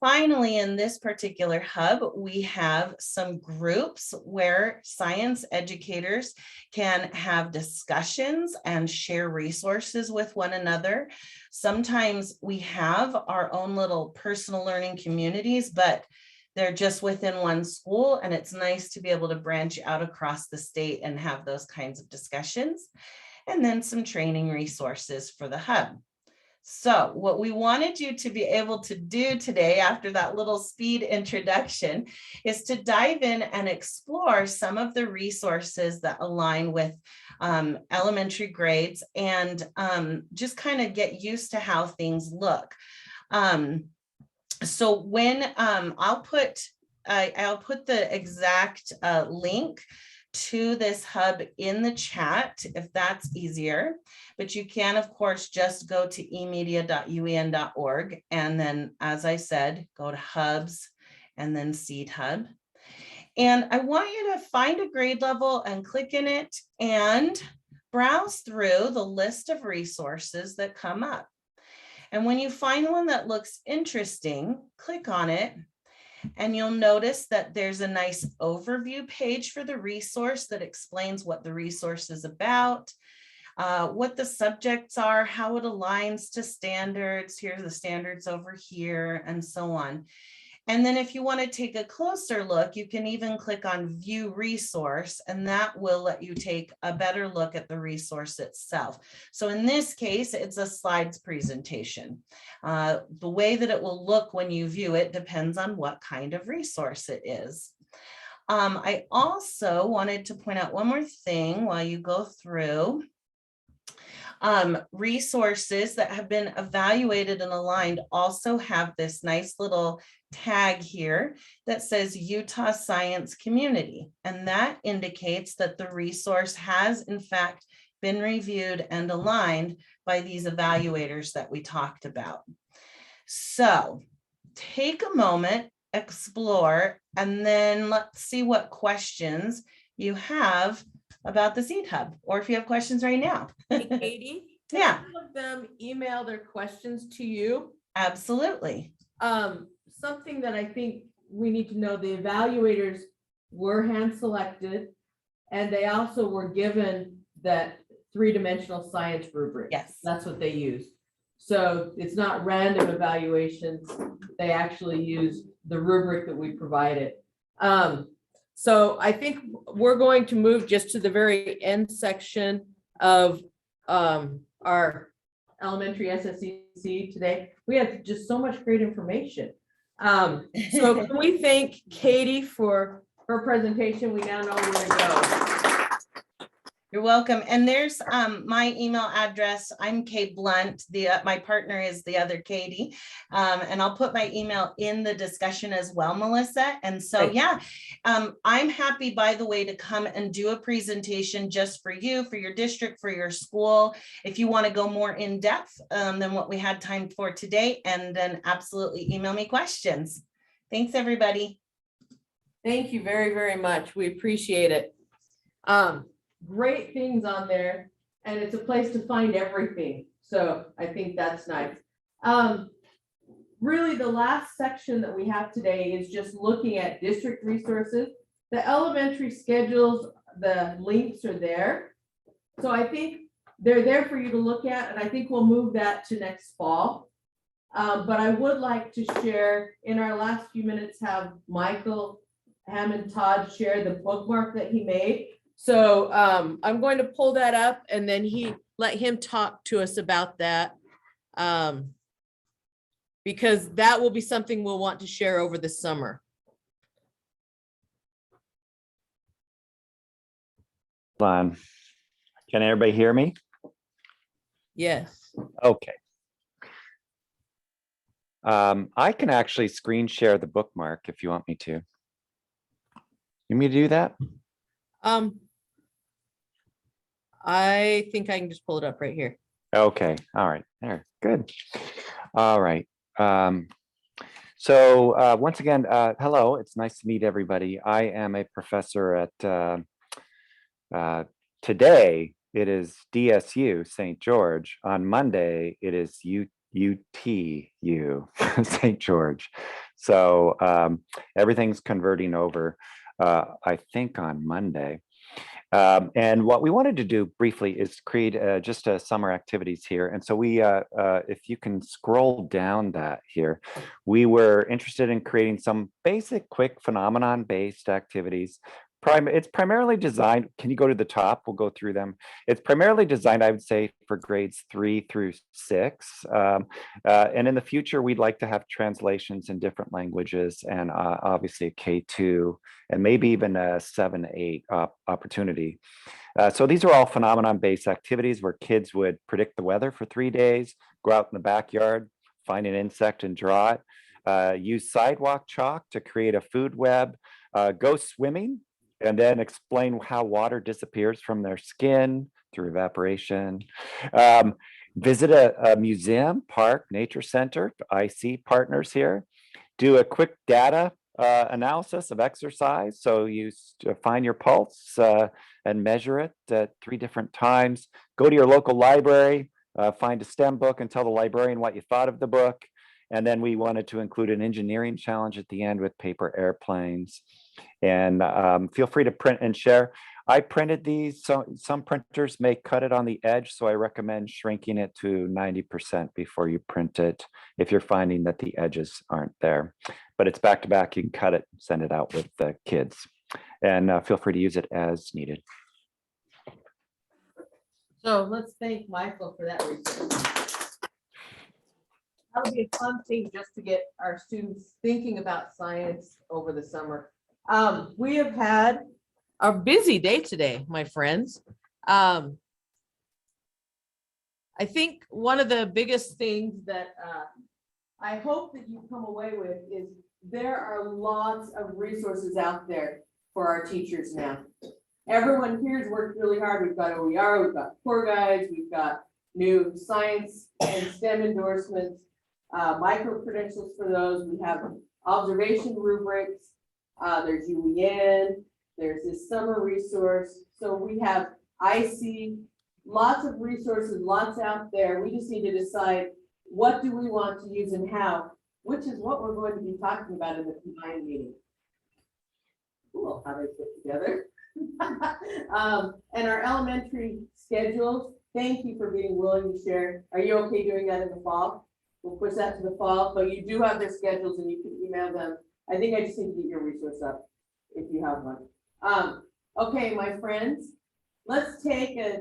Finally, in this particular hub, we have some groups where science educators can have discussions and share resources with one another. Sometimes we have our own little personal learning communities, but they're just within one school, and it's nice to be able to branch out across the state and have those kinds of discussions. And then some training resources for the hub. So what we wanted you to be able to do today after that little speed introduction is to dive in and explore some of the resources that align with elementary grades and just kind of get used to how things look. So when I'll put the exact link to this hub in the chat if that's easier, but you can of course just go to emedia.uen.org and then, as I said, go to hubs and then seed hub. And I want you to find a grade level and click in it and browse through the list of resources that come up. And when you find one that looks interesting, click on it. And you'll notice that there's a nice overview page for the resource that explains what the resource is about, what the subjects are, how it aligns to standards. Here's the standards over here, and so on. And then if you want to take a closer look, you can even click on View Resource, and that will let you take a better look at the resource itself. So in this case, it's a slides presentation. The way that it will look when you view it depends on what kind of resource it is. I also wanted to point out one more thing while you go through. Resources that have been evaluated and aligned also have this nice little tag here that says Utah Science Community, and that indicates that the resource has in fact been reviewed and aligned by these evaluators that we talked about. So take a moment, explore, and then let's see what questions you have about the Seed Hub, or if you have questions right now. Hey, Katie, can Yeah. all of them email their questions to you? Absolutely. Something that I think we need to know, the evaluators were hand selected, and they also were given that three-dimensional science rubric. Yes. That's what they used. So it's not random evaluations. They actually use the rubric that we provided. So I think we're going to move just to the very end section of our elementary SSECC today. We have just so much great information. So can we thank Katie for her presentation? We now know where to go. You're welcome. And there's my email address. I'm Kate Blunt. My partner is the other Katie. And I'll put my email in the discussion as well, Melissa. And so, Great. yeah, I'm happy, by the way, to come and do a presentation just for you, for your district, for your school. If you want to go more in depth than what we had time for today, and then absolutely email me questions. Thanks, everybody. Thank you very, very much. We appreciate it. Great things on there, and it's a place to find everything. So I think that's nice. Really, the last section that we have today is just looking at district resources. The elementary schedules, the links are there. So I think they're there for you to look at, and I think we'll move that to next fall. But I would like to share, in our last few minutes, have Michael Hammond Todd share the bookmark that he made. So I'm going to pull that up and then let him talk to us about that. Because that will be something we'll want to share over the summer. Hold on. Can everybody hear me? Yes. Okay. I can actually screen share the bookmark if you want me to. You want me to do that? I think I can just pull it up right here. Okay, all right, there, good. All right. So once again, hello, it's nice to meet everybody. I am a professor at, today it is DSU St. George. On Monday, it is UTU St. George. So everything's converting over, I think on Monday. And what we wanted to do briefly is create just a summer activities here. And so we, if you can scroll down that here, we were interested in creating some basic, quick phenomenon-based activities. It's primarily designed, can you go to the top? We'll go through them. It's primarily designed, I would say, for grades 3 through 6. And in the future, we'd like to have translations in different languages and obviously a K2 and maybe even a 7-8 opportunity. So these are all phenomenon-based activities where kids would predict the weather for 3 days, go out in the backyard, find an insect and draw it, use sidewalk chalk to create a food web, go swimming, and then explain how water disappears from their skin through evaporation. Visit a museum, park, nature center, IC partners here. Do a quick data analysis of exercise. So you find your pulse and measure it at 3 different times. Go to your local library, find a STEM book and tell the librarian what you thought of the book. And then we wanted to include an engineering challenge at the end with paper airplanes. And feel free to print and share. I printed these, so some printers may cut it on the edge, so I recommend shrinking it to 90% before you print it if you're finding that the edges aren't there. But it's back to back, you can cut it, send it out with the kids. And feel free to use it as needed. So let's thank Michael for that research. That'll be a fun thing just to get our students thinking about science over the summer. We have had a busy day today, my friends. I think one of the biggest things that I hope that you come away with is there are lots of resources out there for our teachers now. Everyone here's worked really hard. We've got OER, we've got core guides, we've got new science and STEM endorsements, micro credentials for those. We have observation rubrics. There's UEN. There's this summer resource. So we have IC, lots of resources, lots out there. We just need to decide what do we want to use and how, which is what we're going to be talking about in the combined meeting. Cool, how they fit together. And our elementary schedules, thank you for being willing to share. Are you okay doing that in the fall? We'll push that to the fall, but you do have their schedules and you can email them. I think I just need to get your resource up if you have one. Okay, my friends, let's take a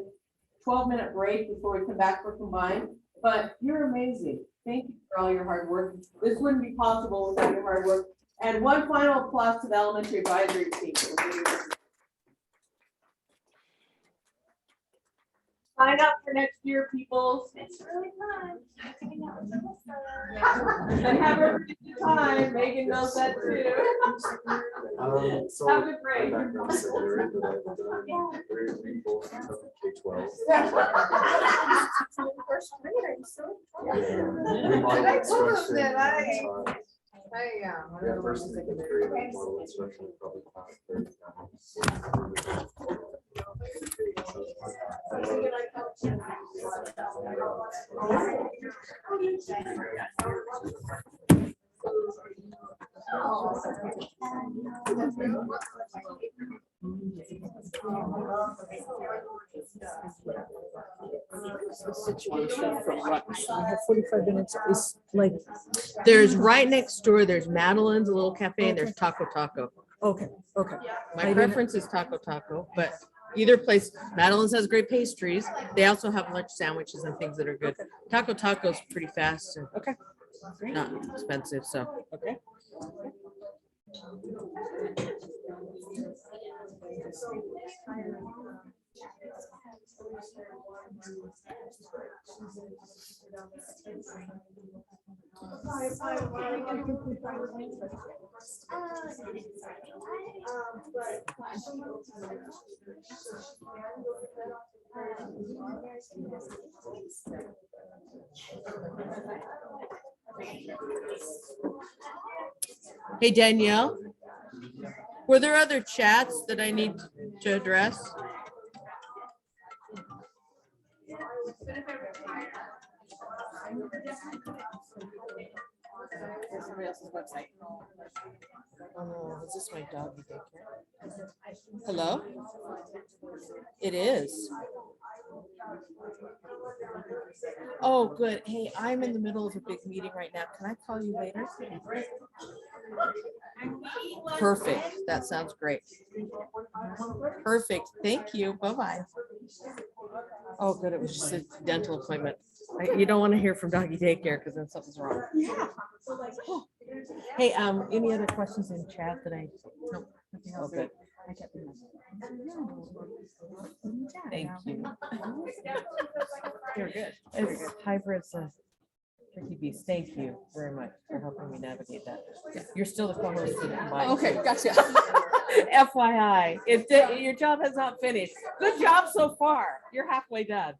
12-minute break before we come back for combined, but you're amazing. Thank you for all your hard work. This wouldn't be possible without your hard work. And one final applause to the elementary advisory team. Sign up for next year, people. It's really fun. And have a really good time. Megan knows that too. So Have a great. my background's secondary, but I've done, we both took K-12. First grade, I'm so. Remodel instruction, I, taught- Yeah, first and second grade, model instruction, probably class third. The situation for lunch. We have 45 minutes. Is like, There's right next door, there's Madeline's, a little cafe, and there's Taco Taco. okay, okay. My didn't- preference is Taco Taco, but either place, Madeline's has great pastries. They also have lunch sandwiches and things that are good. Taco Taco's pretty fast and Okay. not expensive, so. Okay. Hey, Danielle, were there other chats that I need to address? Somebody else's website. Oh, is this my doggy daycare? Hello? It is. Oh, good. Hey, I'm in the middle of a big meeting right now. Can I call you later? Perfect. That sounds great. Perfect. Thank you. Bye-bye. Oh, good. It was just a dental appointment. You don't want to hear from doggy daycare because then something's wrong. Hey, any other questions in chat that I? Nope. Nothing else. Good. Thank you. You're good. It's hybrids. Tricky beast. Thank you very much for helping me navigate that. You're still the co-host for the combined. Okay, gotcha. FYI, your job has not finished. Good job so far. You're halfway done.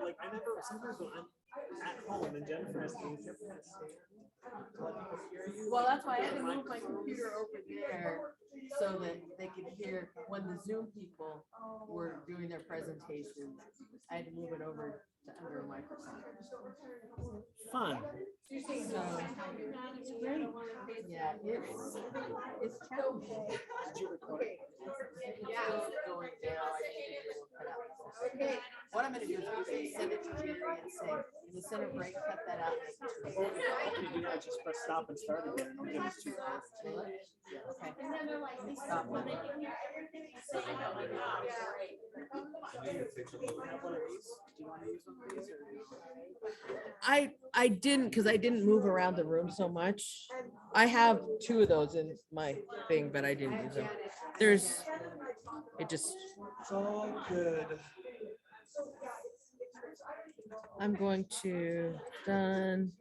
Like I never, sometimes when I'm at home and Jennifer has to. Well, that's why I had to move my computer over there so that they could hear when the Zoom people were doing their presentations. I had to move it over to under a microphone. Fun. So, it's great. Yeah, it's challenging. Did you record? It's going now. I think it will cut out. Okay. What I'm gonna do is send it to Jerry and say, in the center break, cut that out. After you do that, just press stop and start again. And it'll give us 2 minutes. Okay. Stop. I didn't, because I didn't move around the room so much. I have 2 of those in my thing, but I didn't use them. It just. It's all good. I'm going to done.